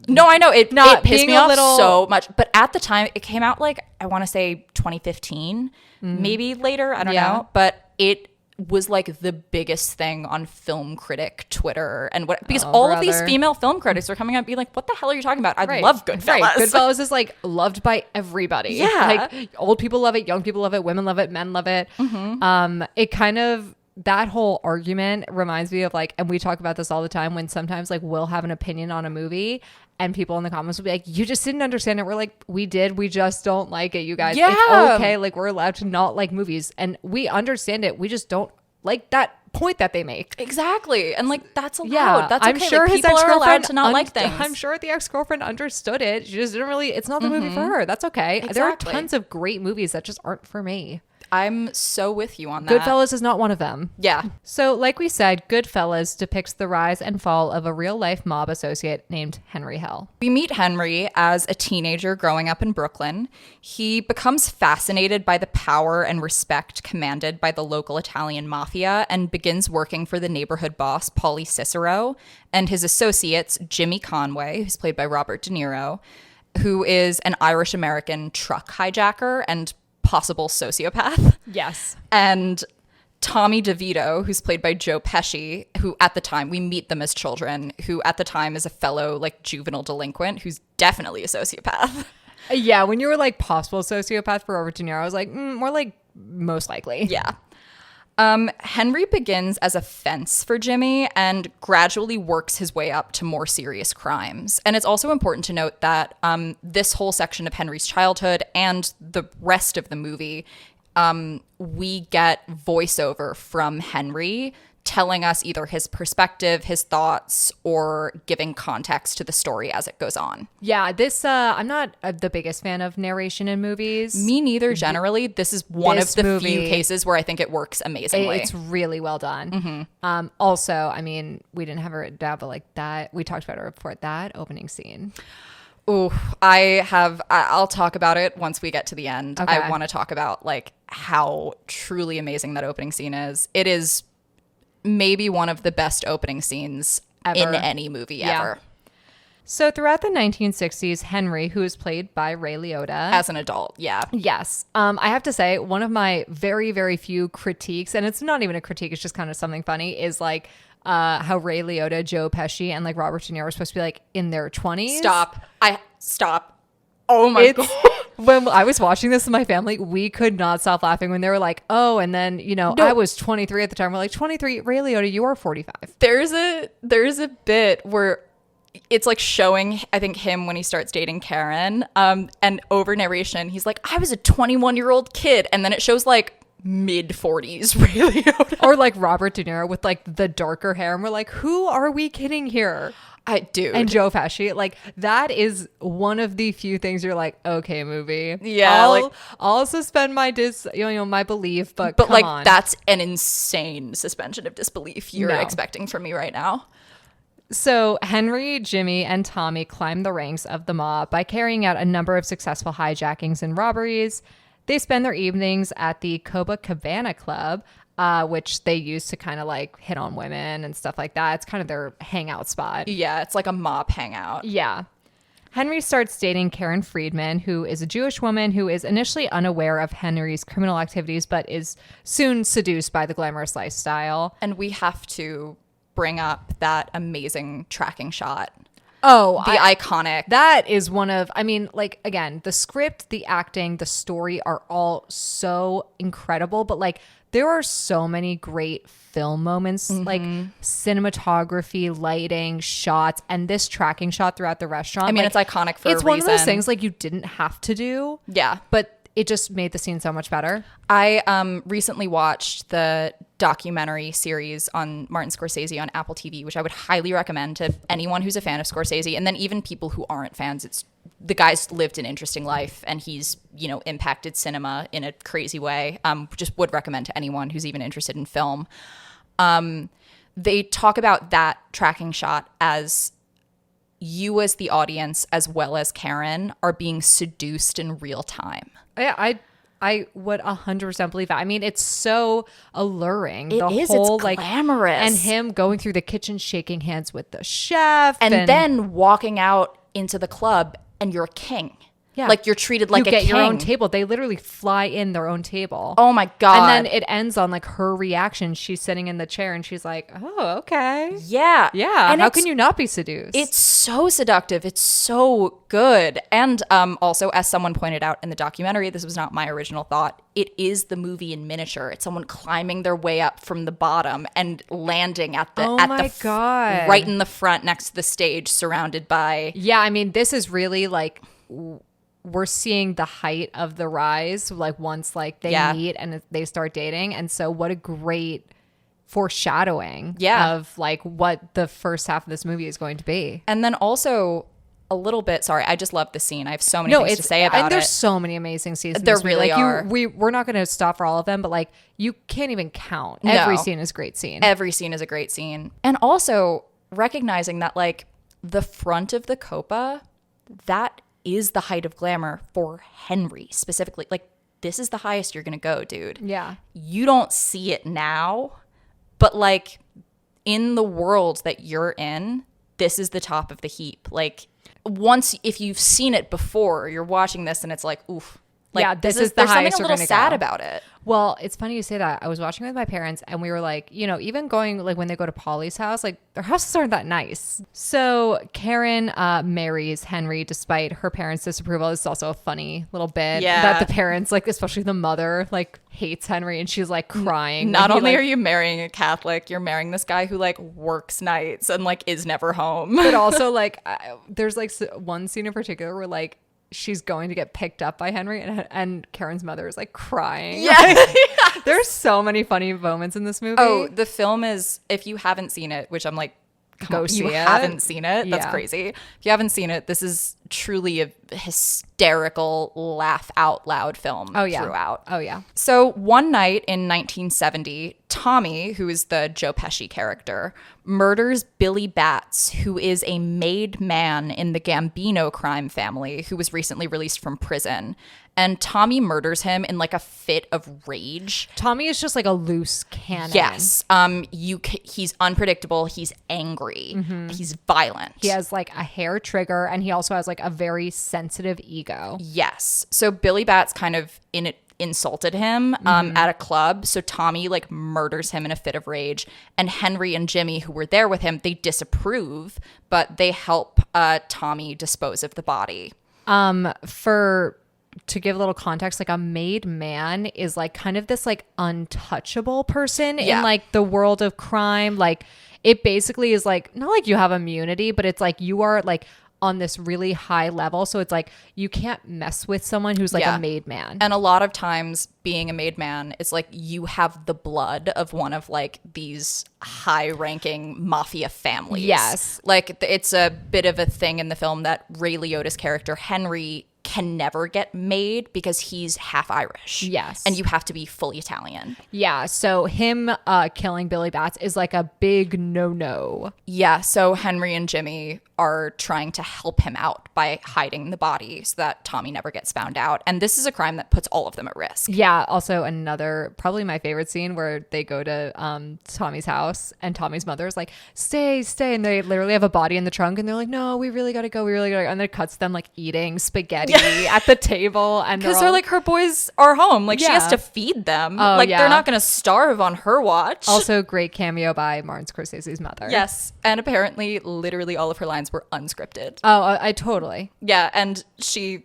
No, I know. It pissed me off so much. But at the time, it came out like, I want to say 2015, maybe later. I don't know. But it was like the biggest thing on film critic Twitter and what, because all of these female film critics are coming out and being like, what the hell are you talking about? I love Goodfellas. Right. Goodfellas is like loved by everybody. Yeah. Like old people love it, young people love it, women love it, men love it. It kind of, that whole argument reminds me of like, and we talk about this all the time when sometimes like we'll have an opinion on a movie and people in the comments will be like, you just didn't understand it. We're like, we did. We just don't like it, you guys. Yeah. It's okay. Like, we're allowed to not like movies and we understand it. We just don't like that point that they make. Exactly. And like, that's allowed. Yeah. That's okay. I'm sure like, his people are ex-girlfriend allowed to not like things. I'm sure the ex-girlfriend understood it. She just didn't really, it's not the movie for her. That's okay. Exactly. There are tons of great movies that just aren't for me. I'm so with you on that. Goodfellas is not one of them. Yeah. So like we said, Goodfellas depicts the rise and fall of a real-life mob associate named Henry Hill. We meet Henry as a teenager growing up in Brooklyn. He becomes fascinated by the power and respect commanded by the local Italian mafia and begins working for the neighborhood boss, Paulie Cicero, and his associates, Jimmy Conway, who's played by Robert De Niro, who is an Irish-American truck hijacker and possible sociopath. Yes. And Tommy DeVito, who's played by Joe Pesci, who at the time, we meet them as children, who at the time is a fellow like juvenile delinquent who's definitely a sociopath. Yeah, when you were like possible sociopath for Robert De Niro, I was like, more like most likely. Yeah. Henry begins as a fence for Jimmy and gradually works his way up to more serious crimes. And it's also important to note that this whole section of Henry's childhood and the rest of the movie, we get voiceover from Henry telling us either his perspective, his thoughts, or giving context to the story as it goes on. Yeah, this, I'm not the biggest fan of narration in movies. Me neither, generally. This is one of the few cases where I think it works amazingly. It's really well done. Also, I mean, we didn't have it written down, but like that, we talked about it before, that opening scene. Oh, I'll talk about it once we get to the end. Okay. I want to talk about like how truly amazing that opening scene is. It is maybe one of the best opening scenes in any movie ever. So throughout the 1960s, Henry, who is played by Ray Liotta. As an adult, yeah. Yes. I have to say, one of my very, very few critiques, and it's not even a critique, it's just kind of something funny, is like how Ray Liotta, Joe Pesci, and like Robert De Niro are supposed to be like in their 20s. Stop. Oh my God. When I was watching this with my family, we could not stop laughing when they were like, oh, and then, you know, I was 23 at the time. We're like, 23, Ray Liotta, you are 45. There's a bit where it's like showing, I think, him when he starts dating Karen. And over narration, he's like, I was a 21-year-old kid. And then it shows like mid 40s Ray Liotta. Or like Robert De Niro with like the darker hair. And we're like, who are we kidding here? I do. And Joe Pesci, like that is one of the few things you're like, okay, movie. Yeah, I'll suspend my my belief, but like on. That's an insane suspension of disbelief you're expecting from me right now. So Henry, Jimmy, and Tommy climb the ranks of the mob by carrying out a number of successful hijackings and robberies. They spend their evenings at the Copacabana Club, which they use to kind of like hit on women and stuff like that. It's kind of their hangout spot. Yeah, it's like a mob hangout. Yeah. Henry starts dating Karen Friedman, who is a Jewish woman who is initially unaware of Henry's criminal activities, but is soon seduced by the glamorous lifestyle. And we have to bring up that amazing tracking shot. Oh, the iconic. That is one of, I mean, like, again, the script, the acting, the story are all so incredible, but like there are so many great film moments, like cinematography, lighting, shots, and this tracking shot throughout the restaurant. I mean, like, it's iconic for a reason. It's one of those things like you didn't have to do. Yeah. But it just made the scene so much better. I recently watched the documentary series on Martin Scorsese on Apple TV, which I would highly recommend to anyone who's a fan of Scorsese, and then even people who aren't fans. It's the guy's lived an interesting life, and he's, you know, impacted cinema in a crazy way. Just would recommend to anyone who's even interested in film. They talk about that tracking shot as you as the audience, as well as Karen, are being seduced in real time. Yeah, I would 100% believe that. I mean, it's so alluring. It is. It's glamorous. And him going through the kitchen, shaking hands with the chef. And then walking out into the club and you're a king. Yeah. Like you're treated like a king. You get your own table. They literally fly in their own table. Oh my God. And then it ends on like her reaction. She's sitting in the chair and she's like, oh, okay. Yeah. Yeah. And how can you not be seduced? It's so seductive. It's so good. And also, as someone pointed out in the documentary, this was not my original thought, it is the movie in miniature. It's someone climbing their way up from the bottom and landing at the God. Right in the front next to the stage, surrounded by. Yeah, I mean, this is really like we're seeing the height of the rise, like once like they meet and they start dating. And so what a great foreshadowing of like what the first half of this movie is going to be. And then also a little bit, sorry, I just love the scene. I have so many things to say about it. There's so many amazing scenes. There really are. We're not going to stop for all of them, but like you can't even count. Every scene is a great scene. Every scene is a great scene. And also recognizing that like the front of the Copa, that is the height of glamour for Henry specifically. Like this is the highest you're gonna go, dude. Yeah. You don't see it now, but like in the world that you're in, this is the top of the heap. Like once, if you've seen it before, you're watching this and it's like, oof. Like, yeah, this is the there's highest something a little sad about it. Well, it's funny you say that. I was watching with my parents and we were like, you know, even going like when they go to Polly's house, like their houses aren't that nice. So Karen marries Henry despite her parents' disapproval. It's also a funny little bit that the parents, like especially the mother, like hates Henry and she's like crying. Not only are you marrying a Catholic, you're marrying this guy who like works nights and like is never home. But also like there's like one scene in particular where like she's going to get picked up by Henry and Karen's mother is like crying. Yeah. Like, there's so many funny moments in this movie. Oh, the film is, if you haven't seen it, which I'm like, go see it. You haven't seen it? That's crazy. If you haven't seen it, this is truly a hysterical laugh out loud film throughout. Oh yeah. So one night in 1970, Tommy, who is the Joe Pesci character, murders Billy Batts, who is a made man in the Gambino crime family who was recently released from prison. And Tommy murders him in like a fit of rage. Tommy is just like a loose cannon. Yes. He's unpredictable. He's angry. Mm-hmm. He's violent. He has like a hair trigger and he also has like a very sensitive ego. Yes. So Billy Batts kind of insulted him at a club. So Tommy like murders him in a fit of rage. And Henry and Jimmy, who were there with him, they disapprove, but they help Tommy dispose of the body. For to give a little context, like a made man is like kind of this like untouchable person in like the world of crime. Like it basically is like, not like you have immunity, but it's like you are like on this really high level. So it's like you can't mess with someone who's like a made man. And a lot of times being a made man is like you have the blood of one of like these high ranking mafia families. Yes. Like it's a bit of a thing in the film that Ray Liotta's character Henry can never get made because he's half Irish. Yes. And you have to be fully Italian. Yeah. So him killing Billy Batts is like a big no-no. Yeah. So Henry and Jimmy are trying to help him out by hiding the body so that Tommy never gets found out. And this is a crime that puts all of them at risk. Yeah. Also another, probably my favorite scene where they go to Tommy's house and Tommy's mother is like, stay. And they literally have a body in the trunk and they're like, no, we really got to go. And then it cuts them like eating spaghetti at the table. And because they're like, her boys are home. Like she has to feed them. They're not going to starve on her watch. Also great cameo by Martin Scorsese's mother. Yes. And apparently literally all of her lines were unscripted. Oh, I totally. Yeah. And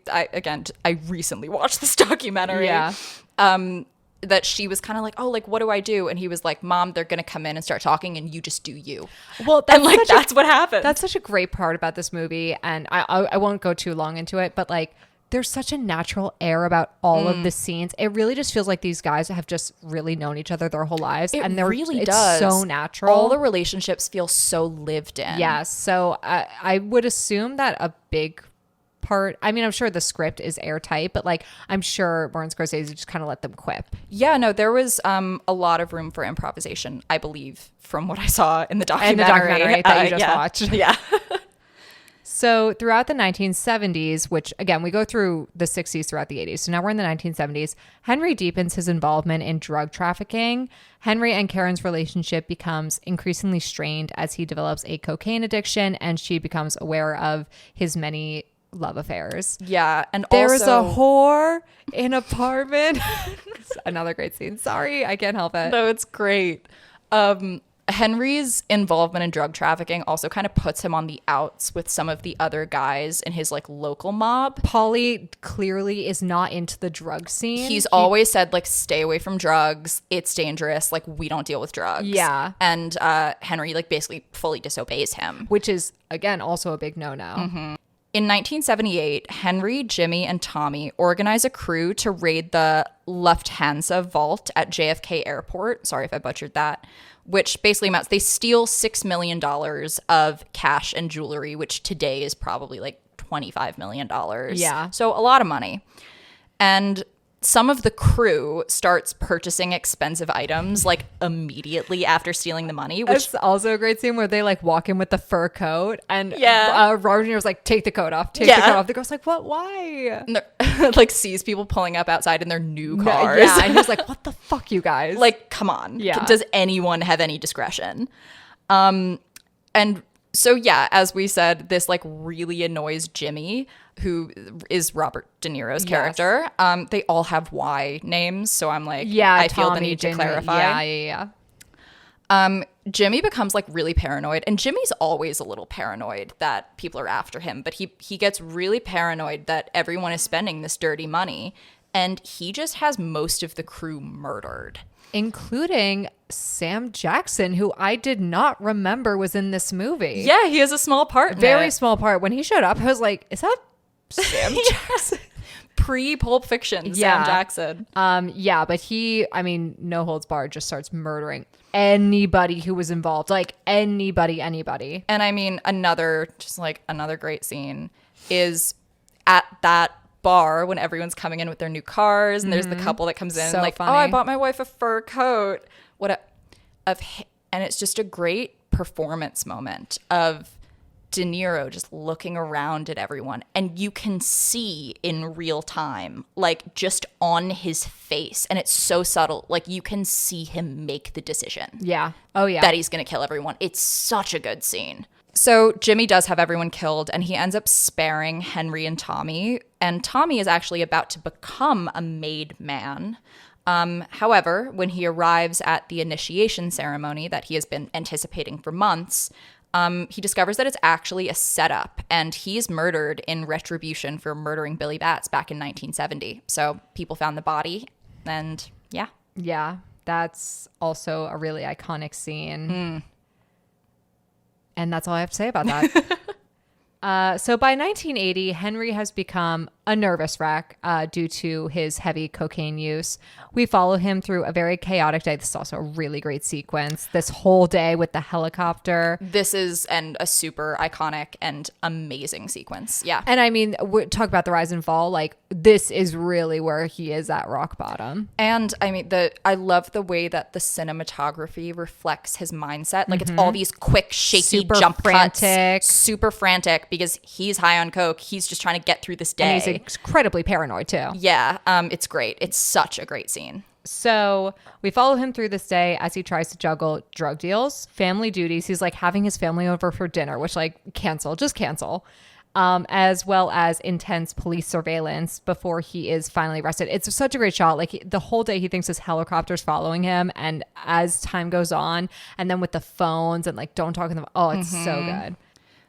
I recently watched this documentary. Yeah. That she was kind of like, oh, like, what do I do? And he was like, Mom, they're going to come in and start talking and you just do you. Well, that's what happened. That's such a great part about this movie. And I won't go too long into it, but like, there's such a natural air about all of the scenes. It really just feels like these guys have just really known each other their whole lives. It's so natural. All the relationships feel so lived in. Yes. So I would assume that a big part, I mean, I'm sure the script is airtight, but like I'm sure Martin Scorsese just kind of let them quip. Yeah, no, there was a lot of room for improvisation, I believe, from what I saw in the documentary. That you just watched. Yeah. So throughout the 1970s, which again, we go through the 60s throughout the 80s. So now we're in the 1970s. Henry deepens his involvement in drug trafficking. Henry and Karen's relationship becomes increasingly strained as he develops a cocaine addiction and she becomes aware of his many love affairs. Yeah. And there's a whore in apartment. Another great scene. Sorry, I can't help it. No, it's great. Henry's involvement in drug trafficking also kind of puts him on the outs with some of the other guys in his like local mob. Paulie clearly is not into the drug scene. He's always said like, stay away from drugs. It's dangerous. Like we don't deal with drugs. Yeah. And Henry like basically fully disobeys him. Which is, again, also a big no-no. Mm-hmm. In 1978, Henry, Jimmy, and Tommy organize a crew to raid the Lufthansa vault at JFK Airport. Sorry if I butchered that. Which basically amounts, they steal $6 million of cash and jewelry, which today is probably like $25 million. Yeah. So a lot of money. And some of the crew starts purchasing expensive items like immediately after stealing the money. Which it's also a great scene where they like walk in with the fur coat and Robert De Niro's like, take the coat off, take the coat off. The girl's like, what, why? And like sees people pulling up outside in their new cars. Yeah, and he's like, what the fuck, you guys? Like, come on. Yeah. Does anyone have any discretion? And so, yeah, as we said, this like really annoys Jimmy, who is Robert De Niro's character. They all have Y names. So I'm like, I feel the need to clarify. Yeah. Jimmy becomes like really paranoid, and Jimmy's always a little paranoid that people are after him, but he gets really paranoid that everyone is spending this dirty money, and he just has most of the crew murdered. Including Sam Jackson, who I did not remember was in this movie. Yeah, he has a small part. Very small part. When he showed up, I was like, is that Sam Jackson? Pre-Pulp Fiction, Sam Jackson. Yeah, but he, I mean, no holds barred, just starts murdering anybody who was involved. Like anybody. And I mean, another great scene is at that bar when everyone's coming in with their new cars and there's the couple that comes in so like, funny. oh, I bought my wife a fur coat. And it's just a great performance moment of De Niro just looking around at everyone, and you can see in real time, like just on his face, and it's so subtle, like you can see him make the decision. Yeah. Oh yeah. That he's gonna kill everyone. It's such a good scene. So Jimmy does have everyone killed, and he ends up sparing Henry and Tommy. And Tommy is actually about to become a made man. However, when he arrives at the initiation ceremony that he has been anticipating for months, He discovers that it's actually a setup, and he's murdered in retribution for murdering Billy Batts back in 1970. So people found the body, and yeah. Yeah, that's also a really iconic scene. And that's all I have to say about that. So by 1980, Henry has become a nervous wreck due to his heavy cocaine use. We follow him through a very chaotic day. This is also a really great sequence. This whole day with the helicopter. This is a super iconic and amazing sequence. Yeah. And I mean, we talk about the rise and fall. Like, this is really where he is at rock bottom. And I mean, I love the way that the cinematography reflects his mindset. Like, it's all these quick, shaky Super jump frantic. cuts. Super frantic because he's high on coke. He's just trying to get through this day. And he's incredibly paranoid too. Yeah. It's great. It's such a great scene. So we follow him through this day as he tries to juggle drug deals, family duties. He's like having his family over for dinner, which like just cancel. As well as intense police surveillance before he is finally arrested. It's such a great shot. Like the whole day he thinks his helicopter's following him. And as time goes on, and then with the phones and like don't talk to them. Oh, it's so good.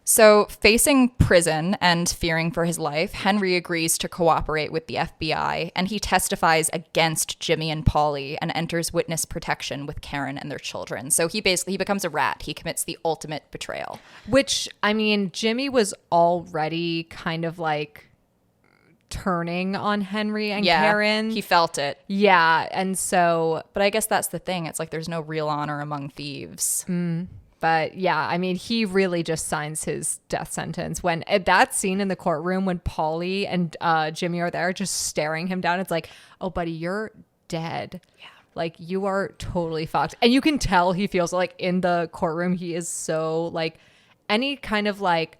So, facing prison and fearing for his life, Henry agrees to cooperate with the FBI, and he testifies against Jimmy and Polly and enters witness protection with Karen and their children. So he becomes a rat. He commits the ultimate betrayal. Which, I mean, Jimmy was already kind of like turning on Henry and Karen. He felt it. Yeah, and so... But I guess that's the thing. It's like there's no real honor among thieves. But yeah, I mean, he really just signs his death sentence. When at that scene in the courtroom when Polly and Jimmy are there just staring him down, it's like, oh, buddy, you're dead. Yeah. Like, you are totally fucked. And you can tell he feels like in the courtroom, he is so like any kind of like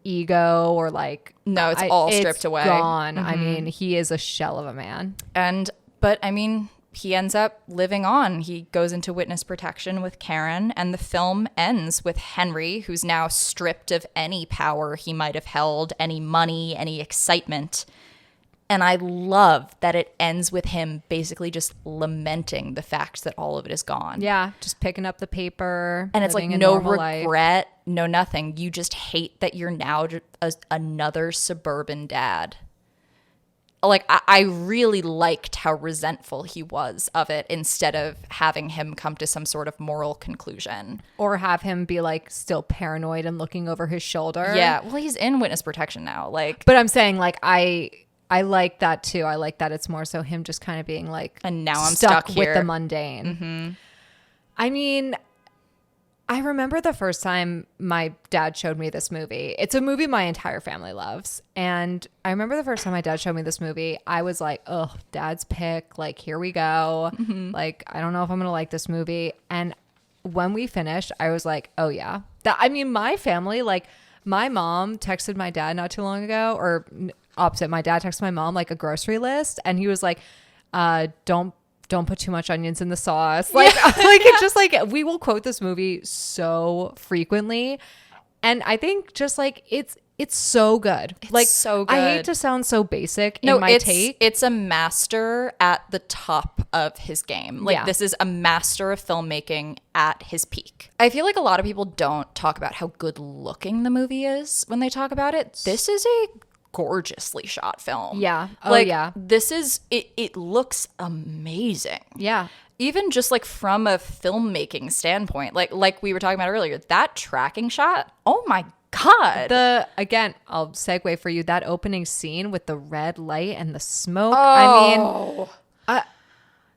ego or like. No, it's all stripped away. Gone. I mean, he is a shell of a man. But I mean, he ends up living on. He goes into witness protection with Karen, and the film ends with Henry, who's now stripped of any power he might have held, any money, any excitement. And I love that it ends with him basically just lamenting the fact that all of it is gone. Yeah, just picking up the paper. And it's like no regret, no nothing. You just hate that you're now another suburban dad. Like, I really liked how resentful he was of it instead of having him come to some sort of moral conclusion. Or have him be, like, still paranoid and looking over his shoulder. Yeah, well, he's in witness protection now. Like, but I'm saying, like, I like that, too. I like that it's more so him just kind of being, like, and now I'm stuck here with the mundane. I mean... I remember the first time my dad showed me this movie. It's a movie my entire family loves. And I remember the first time my dad showed me this movie, I was like, oh, dad's pick. Like, here we go. Like, I don't know if I'm going to like this movie. And when we finished, I was like, oh, yeah. I mean, my family, like, my mom texted my dad not too long ago, or opposite, my dad texted my mom, like, a grocery list. And he was like, don't put too much onions in the sauce. Like, like it's just like, we will quote this movie so frequently. And I think just like, it's so good. It's like, so good. I hate to sound so basic in my take. It's a master at the top of his game. Like, this is a master of filmmaking at his peak. I feel like a lot of people don't talk about how good looking the movie is when they talk about it. This is a gorgeously shot film. Yeah. Oh, like, yeah. This is it looks amazing. Yeah. Even just like from a filmmaking standpoint, like we were talking about earlier, that tracking shot, oh my God. Again, I'll segue for you, that opening scene with the red light and the smoke. I mean,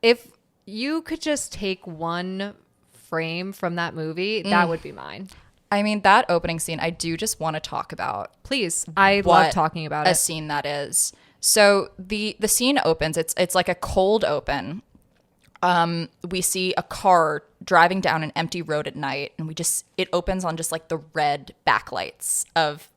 if you could just take one frame from that movie, that would be mine. I mean, that opening scene, I do just want to talk about. Please. I love talking about it. A scene that is. So the scene opens. It's like a cold open. We see a car driving down an empty road at night, and it opens on just like the red backlights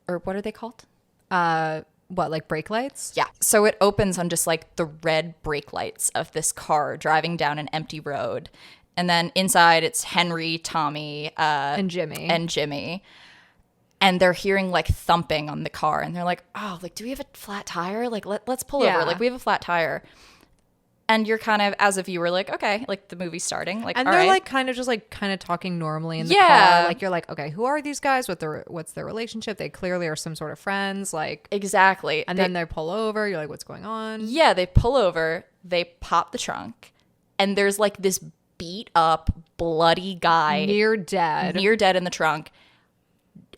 or what are they called? What, like brake lights? Yeah. So it opens on just like the red brake lights of this car driving down an empty road. And then inside it's Henry, Tommy, and Jimmy. And they're hearing like thumping on the car. And they're like, oh, like, do we have a flat tire? Like, let's pull over. Like, we have a flat tire. And you're kind of, as a viewer, like, okay, like the movie's starting. Like, And all they're right. like kind of talking normally in the Yeah. car. Like you're like, okay, who are these guys? What's their relationship? They clearly are some sort of friends. Like Exactly. And then they pull over. You're like, what's going on? Yeah, they pull over, they pop the trunk, and there's like this beat up, bloody guy Near dead. in the trunk.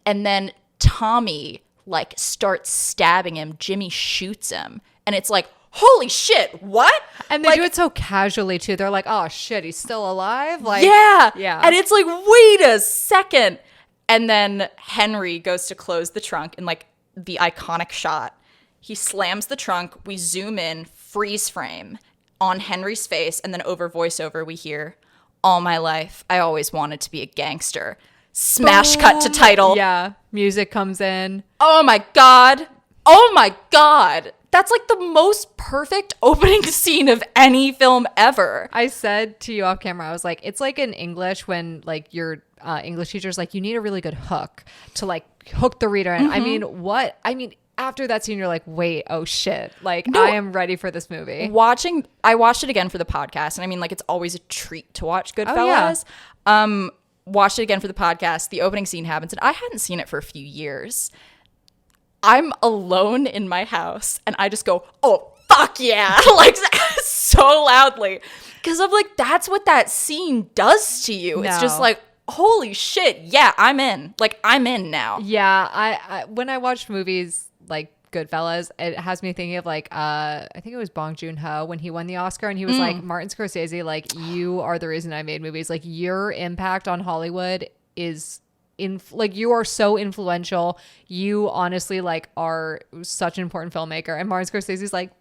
And then Tommy like starts stabbing him. Jimmy shoots him. And it's like, holy shit, what? And they do it so casually too. They're like, oh shit, he's still alive? Like yeah. And it's like, wait a second. And then Henry goes to close the trunk in like the iconic shot. He slams the trunk. We zoom in, freeze frame on Henry's face. And then over voiceover, we hear, all my life, I always wanted to be a gangster. Smash cut to title. Yeah. Music comes in. Oh my God. Oh my God. That's like the most perfect opening scene of any film ever. I said to you off camera, I was like, it's like in English when like your English teacher's like, you need a really good hook to like hook the reader in. I mean, after that scene, you're like, wait, oh shit. Like, I am ready for this movie. I watched it again for the podcast. And I mean, like, it's always a treat to watch Goodfellas. Watched it again for the podcast. The opening scene happens, and I hadn't seen it for a few years. I'm alone in my house and I just go, oh, fuck yeah. Like so loudly. Because I'm like, that's what that scene does to you. No. It's just like, holy shit. Yeah, I'm in. Like, I'm in now. Yeah. I when I watch movies like Goodfellas, it has me thinking of like, I think it was Bong Joon-ho when he won the Oscar and he was like, Martin Scorsese, like, you are the reason I made movies. Like, your impact on Hollywood is like you are so influential. You honestly like are such an important filmmaker. And Martin Scorsese's like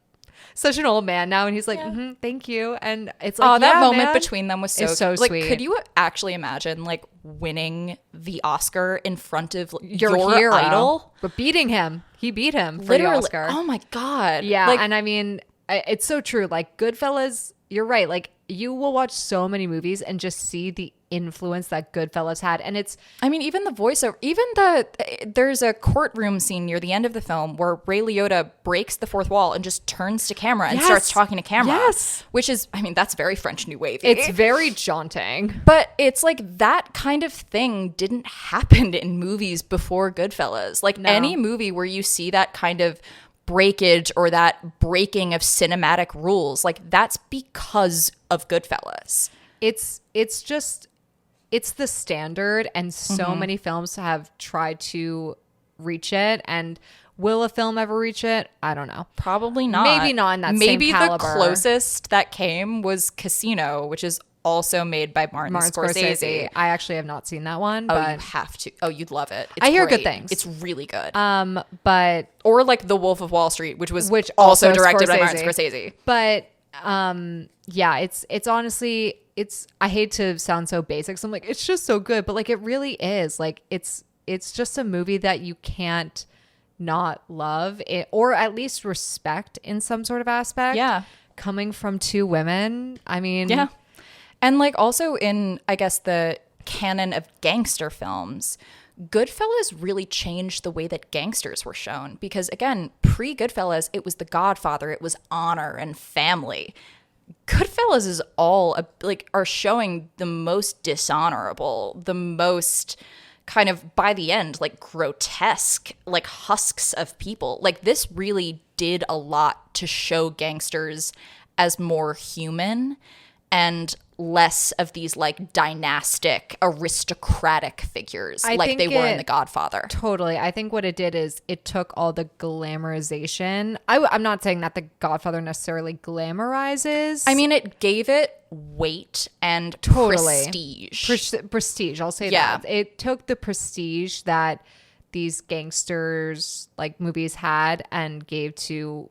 such an old man now, and he's like, thank you. And it's like, that moment between them was so sweet. Like, could you actually imagine like winning the Oscar in front of your hero, idol, but beating him? He beat him for the Oscar. Oh my God. Yeah, like, and I mean, it's so true. Like Goodfellas, you're right. Like you will watch so many movies and just see the influence that Goodfellas had. And it's, I mean, even the voiceover, there's a courtroom scene near the end of the film where Ray Liotta breaks the fourth wall and just turns to camera and starts talking to camera. Yes. Which is, I mean, that's very French New Wave. It's very jaunting. But it's like that kind of thing didn't happen in movies before Goodfellas. Like any movie where you see that kind of breakage or that breaking of cinematic rules, like that's because of Goodfellas. It's the standard, and so many films have tried to reach it. And will a film ever reach it? I don't know. Probably not. Maybe not in that same caliber. The closest that came was Casino, which is also made by Martin Scorsese. I actually have not seen that one. Oh, but you have to. Oh, you'd love it. I hear good things. It's really good. But or like The Wolf of Wall Street, which also directed by Martin Scorsese. But yeah, it's honestly, I hate to sound so basic, so I'm like, it's just so good, but like it really is. Like it's just a movie that you can't not love it, or at least respect in some sort of aspect. Yeah. Coming from two women, I mean. Yeah. And like also in, I guess, the canon of gangster films, Goodfellas really changed the way that gangsters were shown. Because again, pre-Goodfellas, it was The Godfather, it was honor and family. Goodfellas is all like are showing the most dishonorable, the most kind of by the end like grotesque, like husks of people. Like this really did a lot to show gangsters as more human and less of these like dynastic aristocratic figures like they were in The Godfather. Totally. I think what it did is it took all the glamorization. I'm not saying that The Godfather necessarily glamorizes. I mean, it gave it weight and prestige. Prestige, I'll say that. It took the prestige that these gangsters like movies had and gave to,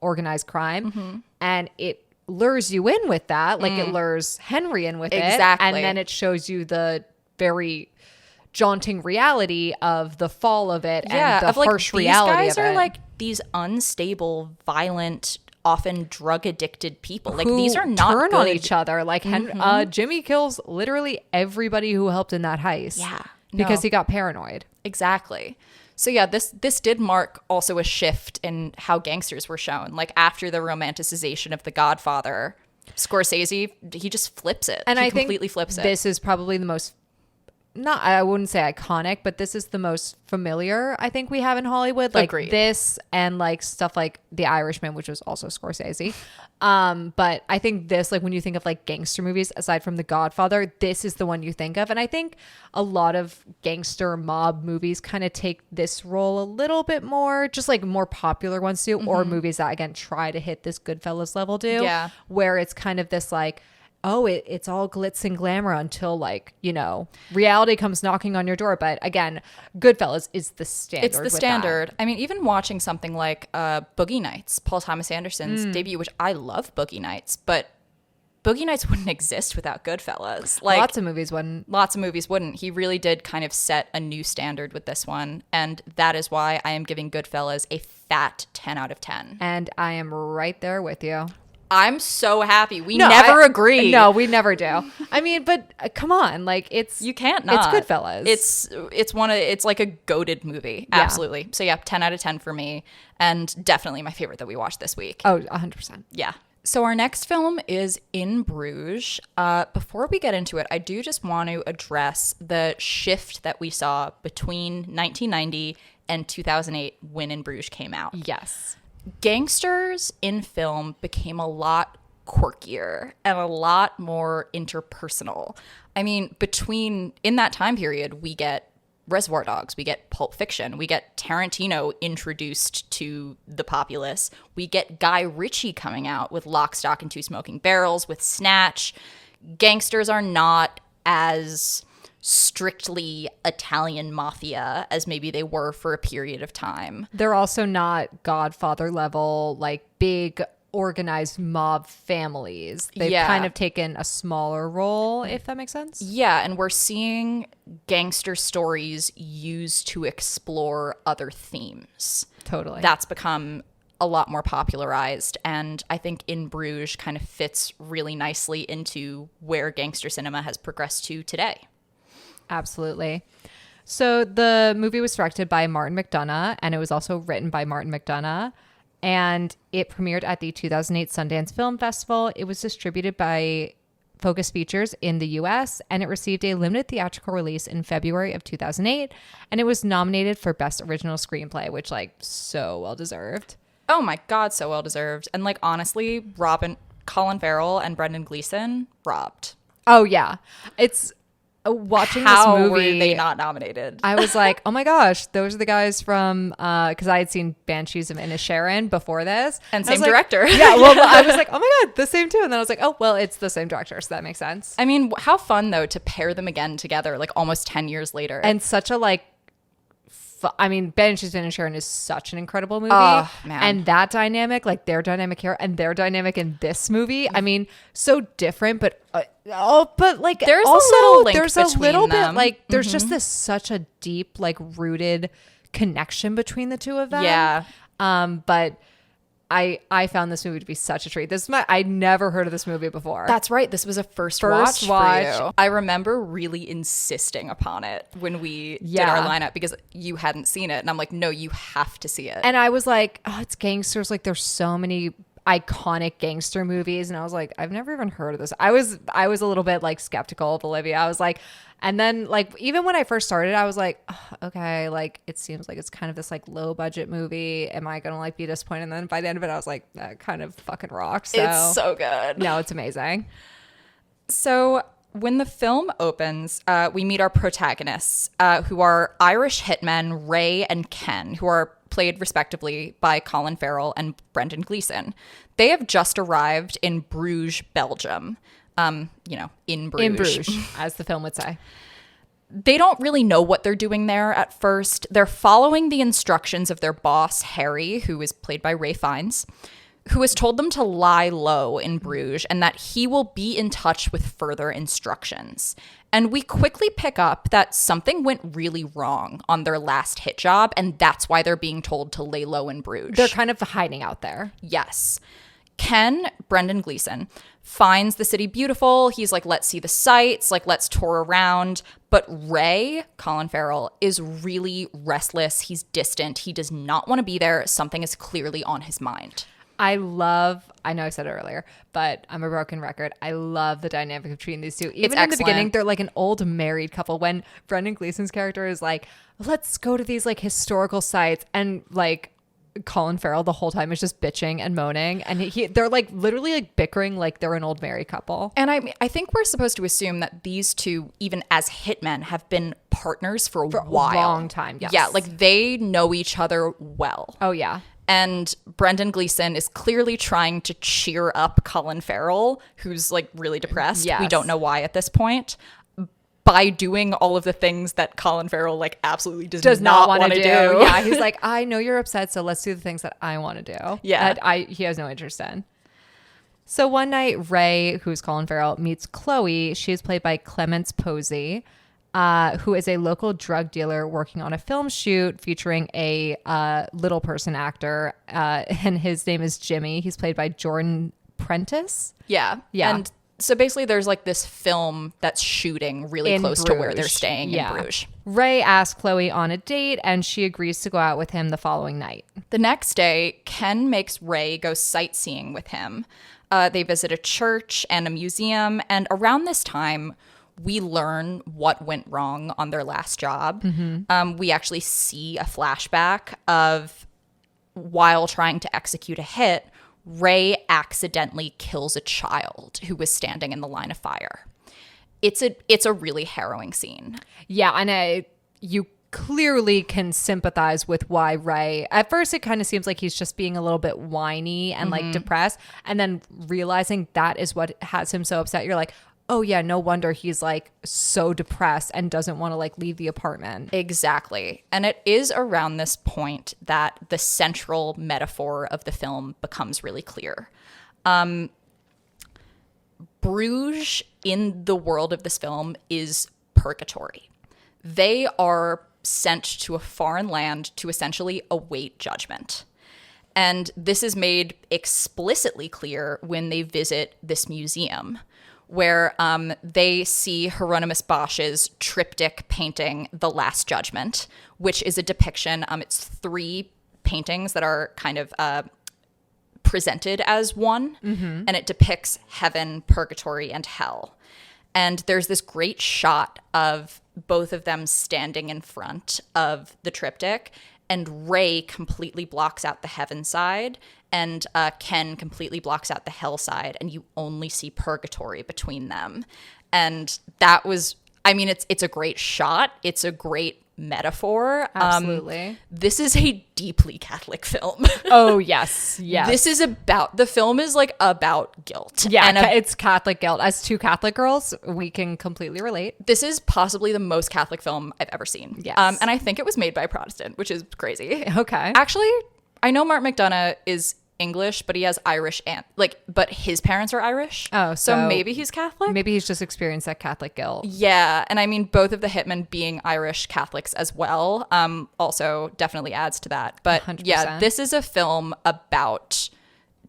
organized crime. And it lures you in with that, like it lures Henry in with it, and then it shows you the very jaunting reality of the fall of it, and the harsh reality of it. These guys are like these unstable, violent, often drug addicted people. Like these are not turn good on each other. Like Jimmy kills literally everybody who helped in that heist. Yeah, because he got paranoid. Exactly. So yeah, this did mark also a shift in how gangsters were shown. Like after the romanticization of The Godfather, Scorsese, he just flips it. And he I completely think flips it. this is probably the most, not, I wouldn't say iconic, but this is the most familiar I think we have in Hollywood. Like Agreed. this and like stuff like The Irishman, which was also Scorsese. But I think this, like when you think of like gangster movies, aside from The Godfather, this is the one you think of. And I think a lot of gangster mob movies kind of take this role a little bit more, just like more popular ones do, or movies that again try to hit this Goodfellas level do. Yeah. Where it's kind of this like, oh, it's all glitz and glamour until like, you know, reality comes knocking on your door. But again, Goodfellas is the standard. It's the standard. I mean, even watching something like Boogie Nights, Paul Thomas Anderson's debut, which I love Boogie Nights, but Boogie Nights wouldn't exist without Goodfellas. Like Lots of movies wouldn't. Lots of movies wouldn't. He really did kind of set a new standard with this one. And that is why I am giving Goodfellas a fat 10 out of 10. And I am right there with you. I'm so happy. We never agree. No, we never do. I mean, but come on, like it's you can't not. It's Goodfellas. It's like a goated movie. Yeah. Absolutely. So yeah, 10 out of 10 for me, and definitely my favorite that we watched this week. Oh, 100%. Yeah. So our next film is In Bruges. Before we get into it, I do just want to address the shift that we saw between 1990 and 2008 when In Bruges came out. Yes. Gangsters in film became a lot quirkier and a lot more interpersonal. I mean, in that time period, we get Reservoir Dogs, we get Pulp Fiction, we get Tarantino introduced to the populace, we get Guy Ritchie coming out with Lock, Stock, and Two Smoking Barrels, with Snatch. Gangsters are not as strictly Italian mafia as maybe they were for a period of time. They're also not Godfather level, like big organized mob families. They've kind of taken a smaller role, if that makes sense. Yeah, and we're seeing gangster stories used to explore other themes. Totally. That's become a lot more popularized, and I think In Bruges kind of fits really nicely into where gangster cinema has progressed to today. Absolutely. So the movie was directed by Martin McDonagh, and it was also written by Martin McDonagh, and it premiered at the 2008 Sundance Film Festival. It was distributed by Focus Features in the US, and it received a limited theatrical release in February of 2008, and it was nominated for Best Original Screenplay, which like so well deserved. Oh my God, so well deserved. And like honestly, Colin Farrell and Brendan Gleeson robbed. Oh yeah. It's watching How this movie, were they not nominated? I was like, oh my gosh, those are the guys from because I had seen Banshees of Inisherin before this, and same like, director. Yeah, well, I was like, oh my God, the same too. And then I was like, oh well, it's the same director, so that makes sense. I mean, how fun though to pair them again together, like almost 10 years later. And such a like, I mean, Banshees of Inisherin is such an incredible movie. Oh, man. And that dynamic, like their dynamic here and their dynamic in this movie, I mean, so different, but like there's also, a little link there's a between little them. bit like there's just this such a deep like rooted connection between the two of them. Yeah. But I found this movie to be such a treat. I never heard of this movie before. That's right. This was a first watch for you. I remember really insisting upon it when we did our lineup because you hadn't seen it. And I'm like, no, you have to see it. And I was like, oh, it's gangsters. Like there's so many iconic gangster movies. And I was like, I've never even heard of this. I was a little bit like skeptical of Olivia. I was like, and then like, even when I first started, I was like, oh, okay, like it seems like it's kind of this like low budget movie. Am I going to like be disappointed? And then by the end of it, I was like, that kind of fucking rocks. So, it's so good. No, it's amazing. So when the film opens, we meet our protagonists, who are Irish hitmen Ray and Ken, who are played respectively by Colin Farrell and Brendan Gleeson. They have just arrived in Bruges, Belgium. In Bruges. In Bruges, as the film would say. They don't really know what they're doing there at first. They're following the instructions of their boss, Harry, who is played by Ray Fiennes, who has told them to lie low in Bruges and that he will be in touch with further instructions. And we quickly pick up that something went really wrong on their last hit job, and that's why they're being told to lay low in Bruges. They're kind of hiding out there. Yes. Ken, Brendan Gleeson, finds the city beautiful. He's like, let's see the sights, like, let's tour around. But Ray, Colin Farrell, is really restless. He's distant. He does not want to be there. Something is clearly on his mind. I know I said it earlier, but I'm a broken record. I love the dynamic between these two. Even in the beginning, they're like an old married couple. When Brendan Gleeson's character is like, let's go to these like historical sites, and like Colin Farrell the whole time is just bitching and moaning, and they're like literally like bickering like they're an old married couple. And I think we're supposed to assume that these two, even as hitmen, have been partners for a while. A long time, yes. Yeah, like they know each other well. Oh, yeah. And Brendan Gleeson is clearly trying to cheer up Colin Farrell, who's like really depressed. Yes. We don't know why at this point, by doing all of the things that Colin Farrell like absolutely does not want to do. Yeah, he's like, I know you're upset, so let's do the things that I want to do. Yeah. That he has no interest in. So one night, Ray, who's Colin Farrell, meets Chloe. She is played by Clemence Posey, who is a local drug dealer working on a film shoot featuring a little person actor, and his name is Jimmy. He's played by Jordan Prentice. Yeah. And so basically there's like this film that's shooting really close to where they're staying in Bruges. Ray asks Chloe on a date, and she agrees to go out with him the following night. The next day, Ken makes Ray go sightseeing with him. They visit a church and a museum, and around this time, we learn what went wrong on their last job. Mm-hmm. We actually see a flashback of, while trying to execute a hit, Ray accidentally kills a child who was standing in the line of fire. It's a really harrowing scene. Yeah, and you clearly can sympathize with why Ray, at first it kind of seems like he's just being a little bit whiny and like depressed, and then realizing that is what has him so upset. You're like, oh yeah, no wonder he's like so depressed and doesn't want to like leave the apartment. Exactly. And it is around this point that the central metaphor of the film becomes really clear. Bruges, in the world of this film, is purgatory. They are sent to a foreign land to essentially await judgment. And this is made explicitly clear when they visit this museum, where they see Hieronymus Bosch's triptych painting, The Last Judgment, which is a depiction. It's 3 paintings that are kind of presented as one, and it depicts heaven, purgatory, and hell. And there's this great shot of both of them standing in front of the triptych, and Ray completely blocks out the heaven side, and Ken completely blocks out the hell side, and you only see purgatory between them. And that was, I mean, it's a great shot. It's a great metaphor. Absolutely. This is a deeply Catholic film. Oh, yes. Yes. The film is like about guilt. Yeah, and it's Catholic guilt. As 2 Catholic girls, we can completely relate. This is possibly the most Catholic film I've ever seen. Yes. And I think it was made by a Protestant, which is crazy. Okay. Actually, I know Mark McDonagh is English, but he has Irish but his parents are Irish. Oh, so maybe he's Catholic. Maybe he's just experienced that Catholic guilt. Yeah, and I mean both of the hitmen being Irish Catholics as well, also definitely adds to that. But 100%. Yeah, this is a film about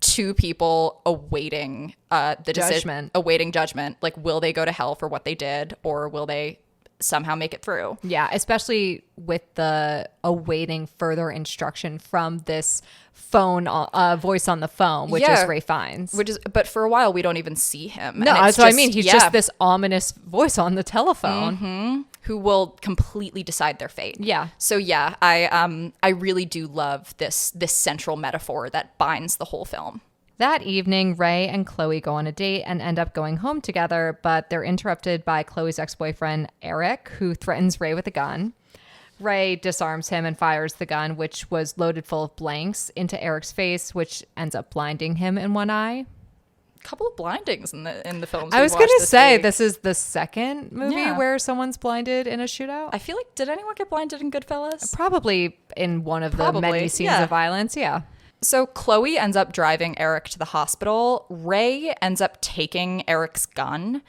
2 people awaiting judgment. Awaiting judgment. Like, will they go to hell for what they did, or will they somehow make it through? Yeah, especially with the awaiting further instruction from this phone voice on the phone, which is Ray Fiennes. But for a while we don't even see him. No, that's what I mean. He's just this ominous voice on the telephone who will completely decide their fate. Yeah. So yeah, I really do love this central metaphor that binds the whole film. That evening, Ray and Chloe go on a date and end up going home together, but they're interrupted by Chloe's ex-boyfriend, Eric, who threatens Ray with a gun. Ray disarms him and fires the gun, which was loaded full of blanks, into Eric's face, which ends up blinding him in one eye. A couple of blindings in the films. I was going to say, this is the second movie where someone's blinded in a shootout. I feel like, did anyone get blinded in Goodfellas? Probably in one of the many scenes of violence, yeah. So Chloe ends up driving Eric to the hospital. Ray ends up taking Eric's gun,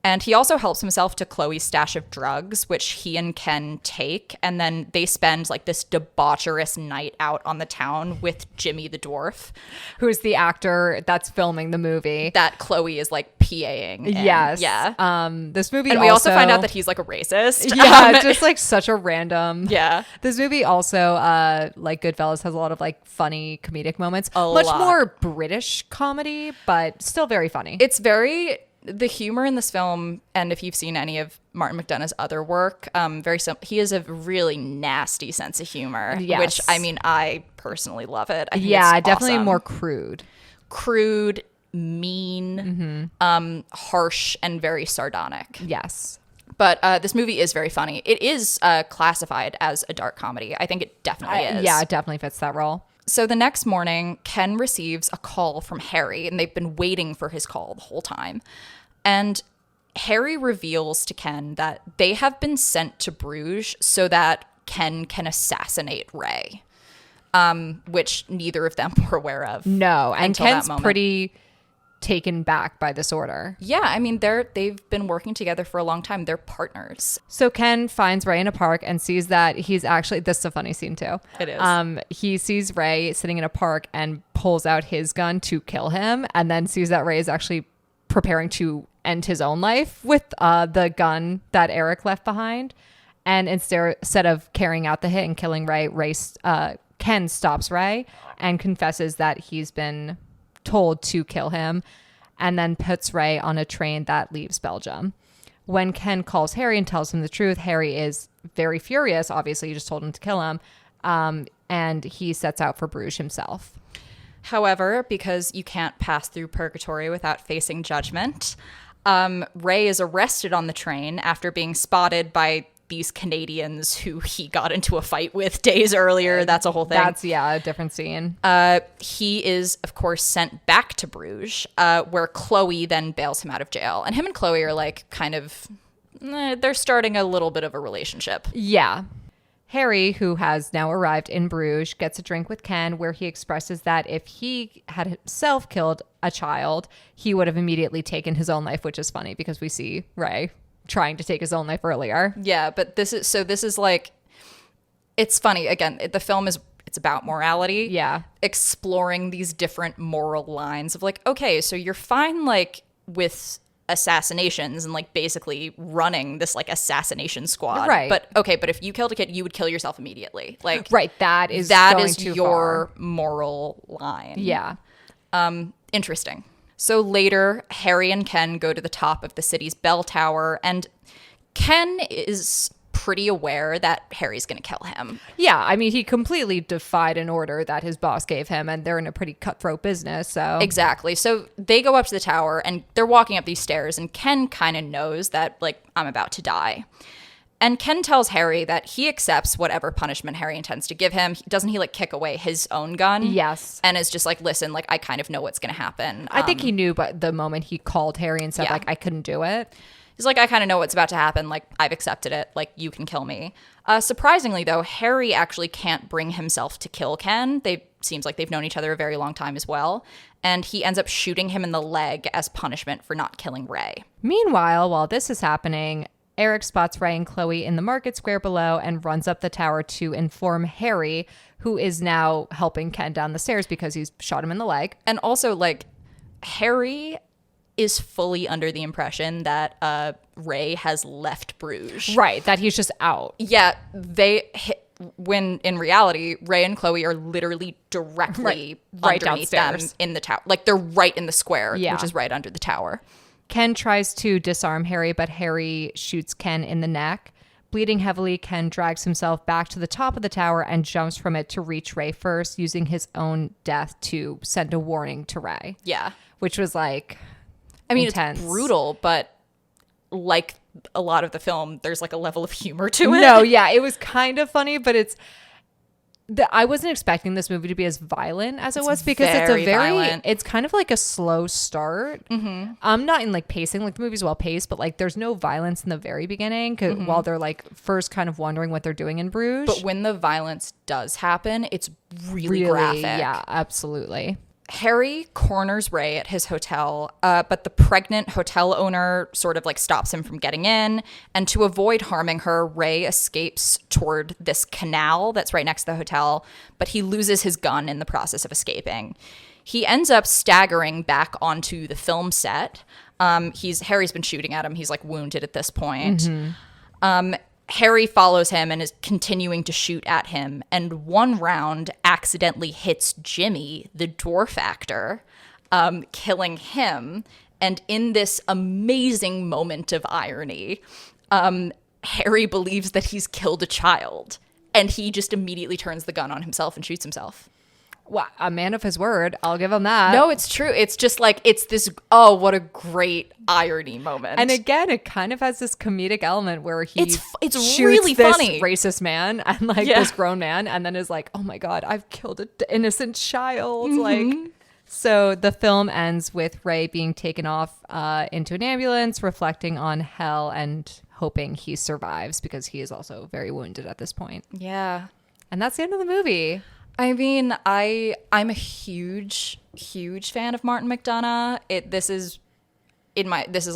And he also helps himself to Chloe's stash of drugs, which he and Ken take. And then they spend like this debaucherous night out on the town with Jimmy the dwarf, who's the actor that's filming the movie that Chloe is like PAing in. Yes. Yeah. This movie and we also find out that he's like a racist. Yeah, just like such a random. Yeah. This movie also, like Goodfellas, has a lot of like funny comedic moments. Much more British comedy, but still very funny. It's very... The humor in this film, and if you've seen any of Martin McDonagh's other work, he has a really nasty sense of humor, yes. which, I mean, I personally love it. I think yeah, it's definitely awesome. more crude. Crude, mean, harsh, and very sardonic. Yes. But this movie is very funny. It is classified as a dark comedy. I think it definitely is. Yeah, it definitely fits that role. So the next morning, Ken receives a call from Harry, and they've been waiting for his call the whole time. And Harry reveals to Ken that they have been sent to Bruges so that Ken can assassinate Ray, which neither of them were aware of. No, and Ken's that moment. pretty taken back by this order. Yeah, I mean, they've been working together for a long time. They're partners. So Ken finds Ray in a park and sees that he's actually, this is a funny scene too. It is. He sees Ray sitting in a park and pulls out his gun to kill him, and then sees that Ray is actually preparing to end his own life with the gun that Eric left behind. And instead of carrying out the hit and killing Ray, Ken stops Ray and confesses that he's been told to kill him, and then puts Ray on a train that leaves Belgium. When Ken calls Harry and tells him the truth, Harry is very furious. Obviously, you just told him to kill him. And he sets out for Bruges himself. However, because you can't pass through purgatory without facing judgment, Ray is arrested on the train after being spotted by these Canadians who he got into a fight with days earlier. That's a whole thing. That's, a different scene. He is, of course, sent back to Bruges, where Chloe then bails him out of jail. And him and Chloe are like kind of, they're starting a little bit of a relationship. Yeah. Harry, who has now arrived in Bruges, gets a drink with Ken where he expresses that if he had himself killed a child, he would have immediately taken his own life, which is funny because we see Ray trying to take his own life earlier. Yeah, but this is like, it's funny. Again, the film it's about morality. Yeah. Exploring these different moral lines of like, okay, so you're fine like with assassinations and like basically running this like assassination squad. Right. But okay, but if you killed a kid, you would kill yourself immediately. Like right, that is too your far. Moral line. Yeah. Interesting. So later, Harry and Ken go to the top of the city's bell tower, and Ken is pretty aware that Harry's going to kill him. Yeah, I mean, he completely defied an order that his boss gave him, and they're in a pretty cutthroat business, so... Exactly. So they go up to the tower, and they're walking up these stairs, and Ken kind of knows that, like, I'm about to die. And Ken tells Harry that he accepts whatever punishment Harry intends to give him. Doesn't he, like, kick away his own gun? Yes. And is just like, listen, like, I kind of know what's going to happen. I think he knew, but the moment he called Harry and said, like, I couldn't do it... He's like, I kind of know what's about to happen. Like, I've accepted it. Like, you can kill me. Surprisingly, though, Harry actually can't bring himself to kill Ken. Seems like they've known each other a very long time as well. And he ends up shooting him in the leg as punishment for not killing Ray. Meanwhile, while this is happening, Eric spots Ray and Chloe in the market square below and runs up the tower to inform Harry, who is now helping Ken down the stairs because he's shot him in the leg. And also, like, Harry is fully under the impression that Ray has left Bruges. Right, that he's just out. Yeah, when in reality, Ray and Chloe are literally directly right underneath downstairs. them in the tower. Like, they're right in the square, which is right under the tower. Ken tries to disarm Harry, but Harry shoots Ken in the neck. Bleeding heavily, Ken drags himself back to the top of the tower and jumps from it to reach Ray first, using his own death to send a warning to Ray. Yeah. Which was like... I mean, intense. It's brutal, but like a lot of the film, there's like a level of humor to it. No, yeah, it was kind of funny, but I wasn't expecting this movie to be as violent as it was because it's a very violent. It's kind of like a slow start. Mm-hmm. Not in like pacing, like the movie's well paced, but like there's no violence in the very beginning while they're like first kind of wondering what they're doing in Bruges. But when the violence does happen, it's really graphic. Yeah, absolutely. Harry corners Ray at his hotel, but the pregnant hotel owner sort of like stops him from getting in. And to avoid harming her, Ray escapes toward this canal that's right next to the hotel, but he loses his gun in the process of escaping. He ends up staggering back onto the film set. Harry's been shooting at him. He's like wounded at this point. Harry follows him and is continuing to shoot at him, and one round accidentally hits Jimmy, the dwarf actor, killing him. And in this amazing moment of irony, Harry believes that he's killed a child, and he just immediately turns the gun on himself and shoots himself. Wow, a man of his word. I'll give him that. No, it's true. It's just like, it's this, oh, what a great irony moment. And again, it kind of has this comedic element where he it's shoots really this funny racist man and like this grown man, and then is like, oh my God, I've killed an innocent child. Like, so the film ends with Ray being taken off into an ambulance, reflecting on hell and hoping he survives because he is also very wounded at this point. Yeah. And that's the end of the movie. I mean, I'm a huge fan of Martin McDonagh. This is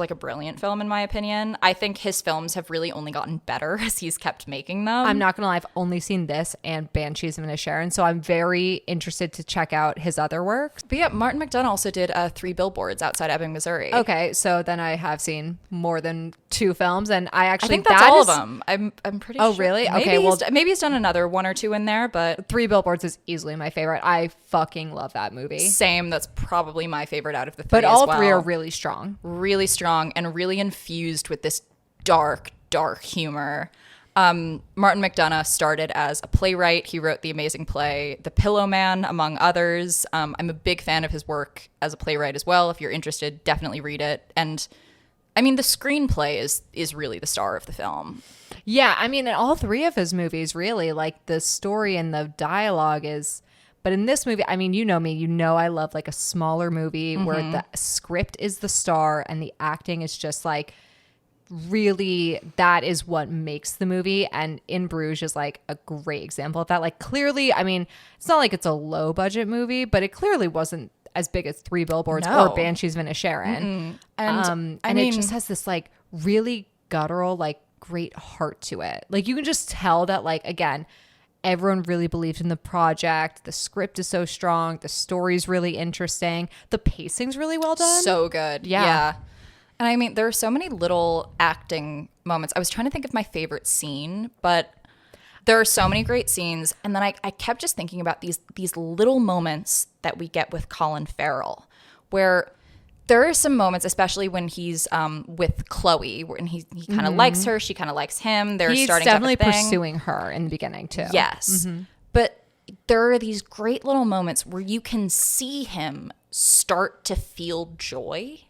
like a brilliant film in my opinion. I think his films have really only gotten better as he's kept making them. I'm not gonna lie, I've only seen this and Banshees of Inisherin, so I'm very interested to check out his other work. But yeah, Martin McDonagh also did 3 Billboards Outside Ebbing, Missouri. Okay, so then I have seen more than 2 films, and I think that's all of them. I'm pretty sure. Oh, really? Maybe Okay, well, maybe he's done another 1 or 2 in there, but 3 Billboards is easily my favorite. I fucking love that movie. Same. That's probably my favorite out of the 3 But as all well. 3 are really strong. Really strong and really infused with this dark humor. Martin McDonagh started as a playwright. He wrote the amazing play The Pillow Man, among others. I'm a big fan of his work as a playwright as well. If you're interested, definitely read it. And I mean, the screenplay is really the star of the film. Yeah, I mean, in all 3 of his movies, really, like the story and the dialogue is... But in this movie, I mean, you know me, you know I love like a smaller movie where the script is the star and the acting is just like really, that is what makes the movie. And In Bruges is like a great example of that. Like clearly, I mean, it's not like it's a low budget movie, but it clearly wasn't as big as 3 Billboards or Banshees of Inisherin. And it just has this like really guttural, like great heart to it. Like you can just tell that like, again, everyone really believed in the project. The script is so strong. The story's really interesting. The pacing's really well done. So good. Yeah. And I mean, there are so many little acting moments. I was trying to think of my favorite scene, but there are so many great scenes. And then I kept just thinking about these little moments that we get with Colin Farrell, where there are some moments, especially when he's with Chloe, when he kind of likes her, she kind of likes him. He's starting definitely to have a thing. pursuing her in the beginning too. Yes. But there are these great little moments where you can see him start to feel joy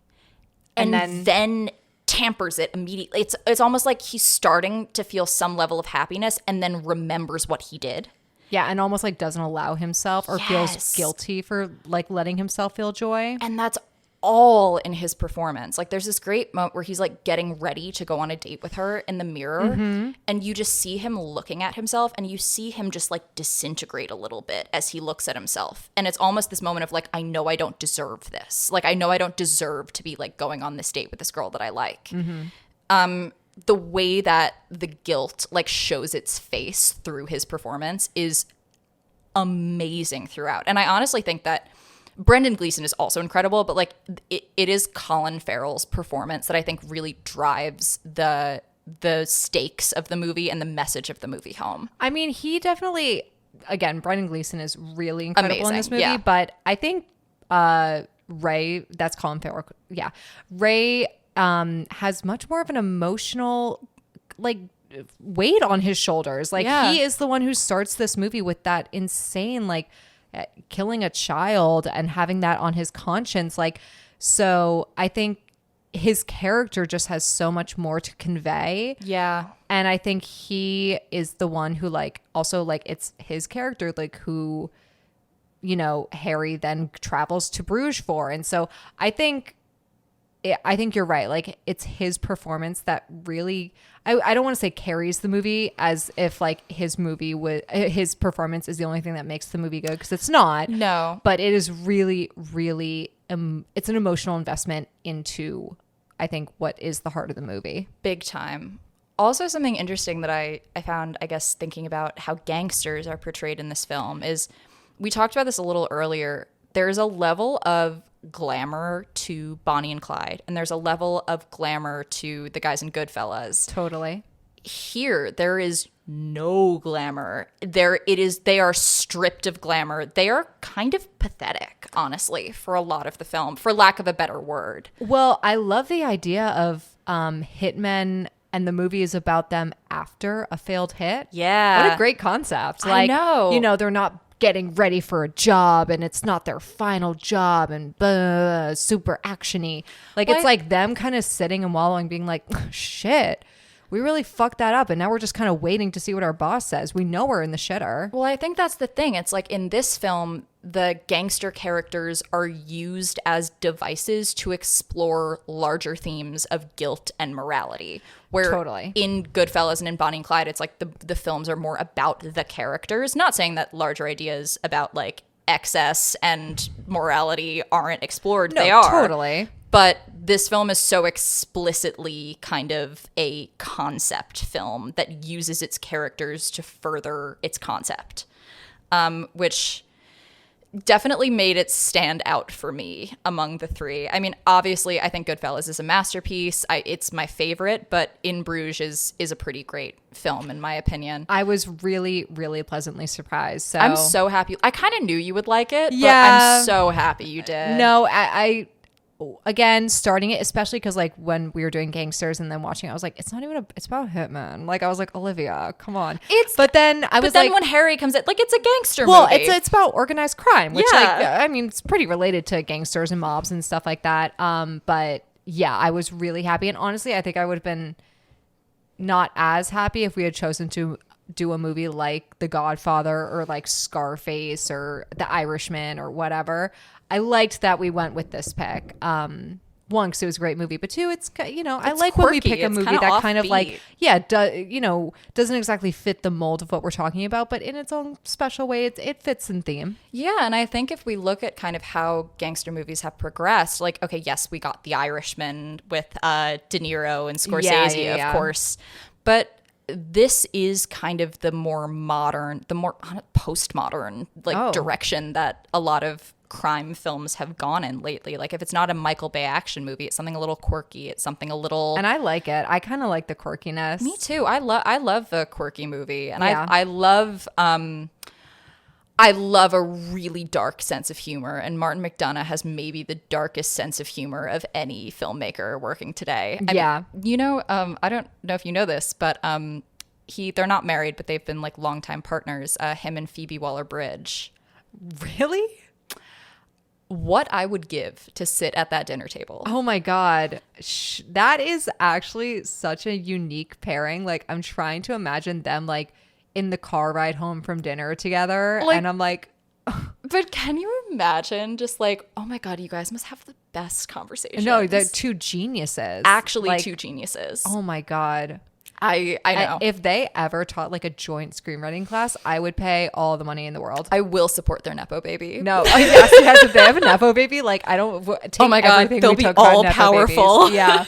and then tampers it immediately. It's almost like he's starting to feel some level of happiness and then remembers what he did. Yeah, and almost like doesn't allow himself or feels guilty for like letting himself feel joy. And that's all in his performance. Like there's this great moment where he's like getting ready to go on a date with her in the mirror, and you just see him looking at himself and you see him just like disintegrate a little bit as he looks at himself. And it's almost this moment of like, I know I don't deserve this. Like I know I don't deserve to be like going on this date with this girl that I like. The way that the guilt like shows its face through his performance is amazing throughout. And I honestly think that Brendan Gleeson is also incredible, but like it is Colin Farrell's performance that I think really drives the stakes of the movie and the message of the movie home. I mean, he definitely, again, Brendan Gleeson is really incredible in this movie, yeah. But I think Ray, that's Colin Farrell, yeah. Ray has much more of an emotional like weight on his shoulders. Like he is the one who starts this movie with that insane like killing a child and having that on his conscience. Like, so I think his character just has so much more to convey. Yeah. And I think he is the one who like, also like it's his character, like who, you know, Harry then travels to Bruges for. And so I think I think you're right. Like, it's his performance that really, I don't want to say carries the movie, as if like his performance is the only thing that makes the movie good, because it's not. No. But it is really, really, it's an emotional investment into, I think, what is the heart of the movie. Big time. Also, something interesting that I found, I guess, thinking about how gangsters are portrayed in this film is, we talked about this a little earlier. There's a level of glamour to Bonnie and Clyde, and there's a level of glamour to the guys in Goodfellas. Totally. Here, there is no glamour. They are stripped of glamour. They are kind of pathetic, honestly, for a lot of the film, for lack of a better word. Well, I love the idea of hitmen, and the movie is about them after a failed hit. Yeah. What a great concept. I Like, know. you know, they're not getting ready for a job, and it's not their final job, and super actiony. Like, it's like them kind of sitting and wallowing, being like, shit, we really fucked that up, and now we're just kind of waiting to see what our boss says. We know we're in the shitter. Well, I think that's the thing. It's like, in this film, the gangster characters are used as devices to explore larger themes of guilt and morality. Where Totally. in Goodfellas and in Bonnie and Clyde, it's like the films are more about the characters. Not saying that larger ideas about like excess and morality aren't explored. No, they are. totally. But this film is so explicitly kind of a concept film that uses its characters to further its concept, which definitely made it stand out for me among the three. I mean, obviously, I think Goodfellas is a masterpiece. It's my favorite, but In Bruges is a pretty great film, in my opinion. I was really, really pleasantly surprised. So I'm so happy. I kind of knew you would like it, Yeah. but I'm so happy you did. No, I again, starting it, especially because like when we were doing Gangsters and then watching it, I was like, it's not even it's about hitman. Like, I was like, Olivia, come on. But then when Harry comes in, like, it's a gangster well, movie. it's about organized crime, which Yeah. like, I mean, it's pretty related to gangsters and mobs and stuff like that. But yeah, I was really happy. And honestly, I think I would have been not as happy if we had chosen to do a movie like The Godfather or like Scarface or The Irishman or whatever. I liked that we went with this pick. One, because it was a great movie, but two, it's, you know, I like when we quirky. pick a It's movie kinda that kind of like, offbeat. yeah, doesn't exactly fit the mold of what we're talking about, but in its own special way, it fits in theme. Yeah, and I think if we look at kind of how gangster movies have progressed, like, okay, yes, we got The Irishman with De Niro and Scorsese, Yeah. of course, but this is kind of the more modern, the more postmodern direction that a lot of crime films have gone in lately. Like, if it's not a Michael Bay action movie, it's something a little quirky. It's something a little. And I like it. I kind of like the quirkiness. Me too. I love the quirky movie, and Yeah. I love a really dark sense of humor, and Martin McDonagh has maybe the darkest sense of humor of any filmmaker working today. Yeah. You know, I don't know if you know this, but they're not married, but they've been like longtime partners. Him and Phoebe Waller-Bridge. Really? What I would give to sit at that dinner table. Oh my God. That is actually such a unique pairing. Like, I'm trying to imagine them like in the car ride home from dinner together. Like, and I'm like, but can you imagine just like, oh my God, you guys must have the best conversations. no, they're two geniuses. Actually, like, two geniuses. Oh my God. I know. If they ever taught like a joint screenwriting class, I would pay all the money in the world. I will support their Nepo baby. No, yes, if they have a Nepo baby, like I don't take Oh my God, everything they'll we be took about all Nepo powerful. babies. Yeah.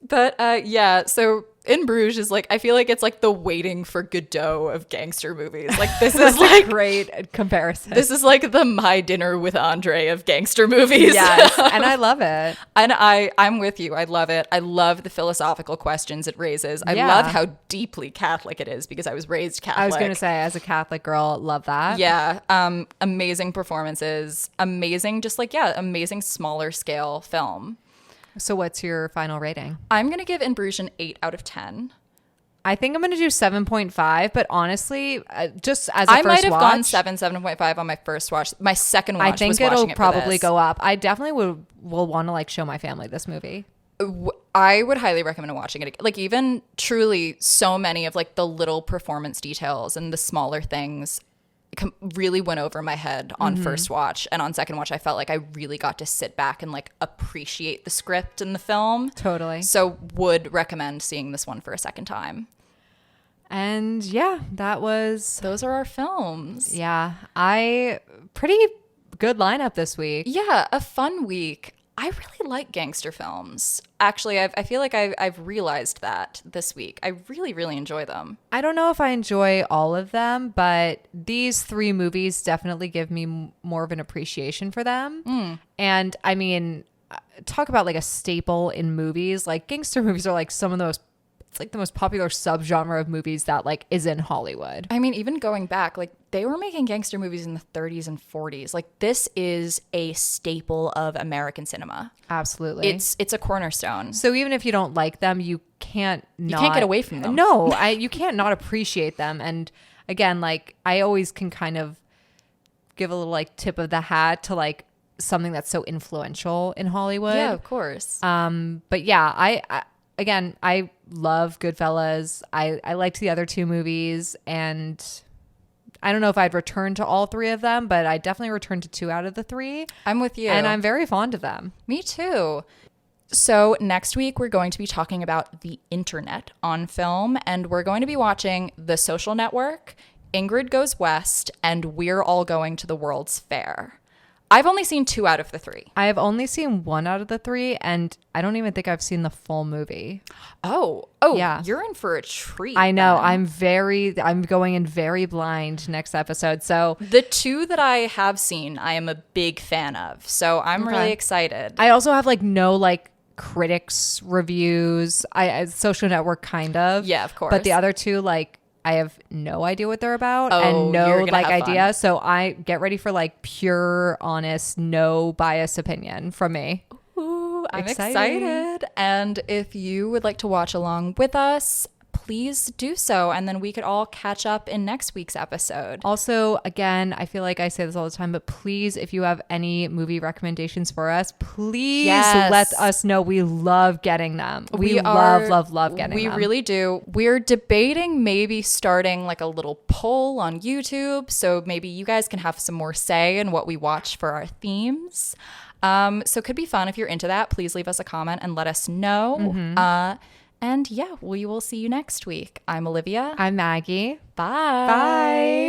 But yeah, so In Bruges is like, I feel like it's like the Waiting for Godot of gangster movies. Like, this is like great comparison. This is like the My Dinner with Andre of gangster movies. Yes, and I love it. And I'm with you. I love it. I love the philosophical questions it raises. I Yeah. love how deeply Catholic it is because I was raised Catholic. I was going to say, as a Catholic girl, love that. Yeah. Amazing performances. Amazing, just like, yeah, amazing smaller scale film. So what's your final rating? I'm going to give In Bruges an 8 out of 10. I think I'm going to do 7.5, but honestly, just as a I first might have watch, gone 7.5 on my first watch. My second watch I think was watching it'll it for probably this. go up. I definitely will want to like show my family this movie. I would highly recommend watching it. Like, even truly so many of like the little performance details and the smaller things really went over my head on first watch, and on second watch I felt like I really got to sit back and like appreciate the script and the film. Totally. So would recommend seeing this one for a second time. And yeah, those are our films. Yeah, pretty good lineup this week. Yeah, a fun week. I really like gangster films. Actually, I feel like I've realized that this week. I really, really enjoy them. I don't know if I enjoy all of them, but these 3 movies definitely give me more of an appreciation for them. And I mean, talk about like a staple in movies. Like gangster movies are like it's like the most popular subgenre of movies that like is in Hollywood. I mean, even going back, like they were making gangster movies in the 30s and 40s. Like this is a staple of American cinema. Absolutely. It's a cornerstone. So even if you don't like them, you can't get away from them. No, you can't not appreciate them. And again, like I always can kind of give a little like tip of the hat to like something that's so influential in Hollywood. Yeah, of course. But yeah, I love Goodfellas. I liked the other 2 movies, and I don't know if I'd return to all 3 of them, but I definitely returned to 2 out of the 3. I'm with you. And I'm very fond of them. Me too. So next week, we're going to be talking about the internet on film, and we're going to be watching The Social Network, Ingrid Goes West, and We're All Going to the World's Fair. I've only seen 2 out of the 3. I have only seen 1 out of the 3, and I don't even think I've seen the full movie. Oh, yeah. You're in for a treat. I know. Then. I'm going in very blind next episode. So the 2 that I have seen, I am a big fan of. So I'm really excited. I also have like no like critics reviews. Social Network kind of. Yeah, of course. But the other 2, like, I have no idea what they're about and no like idea. Fun. So I get ready for like pure, honest, no bias opinion from me. Ooh, I'm excited. And if you would like to watch along with us, please do so. And then we could all catch up in next week's episode. Also, again, I feel like I say this all the time, but please, if you have any movie recommendations for us, please let us know. We love getting them. We love getting them. We really do. We're debating maybe starting like a little poll on YouTube. So maybe you guys can have some more say in what we watch for our themes. So it could be fun. If you're into that, please leave us a comment and let us know. And yeah, we will see you next week. I'm Olivia. I'm Maggie. Bye. Bye.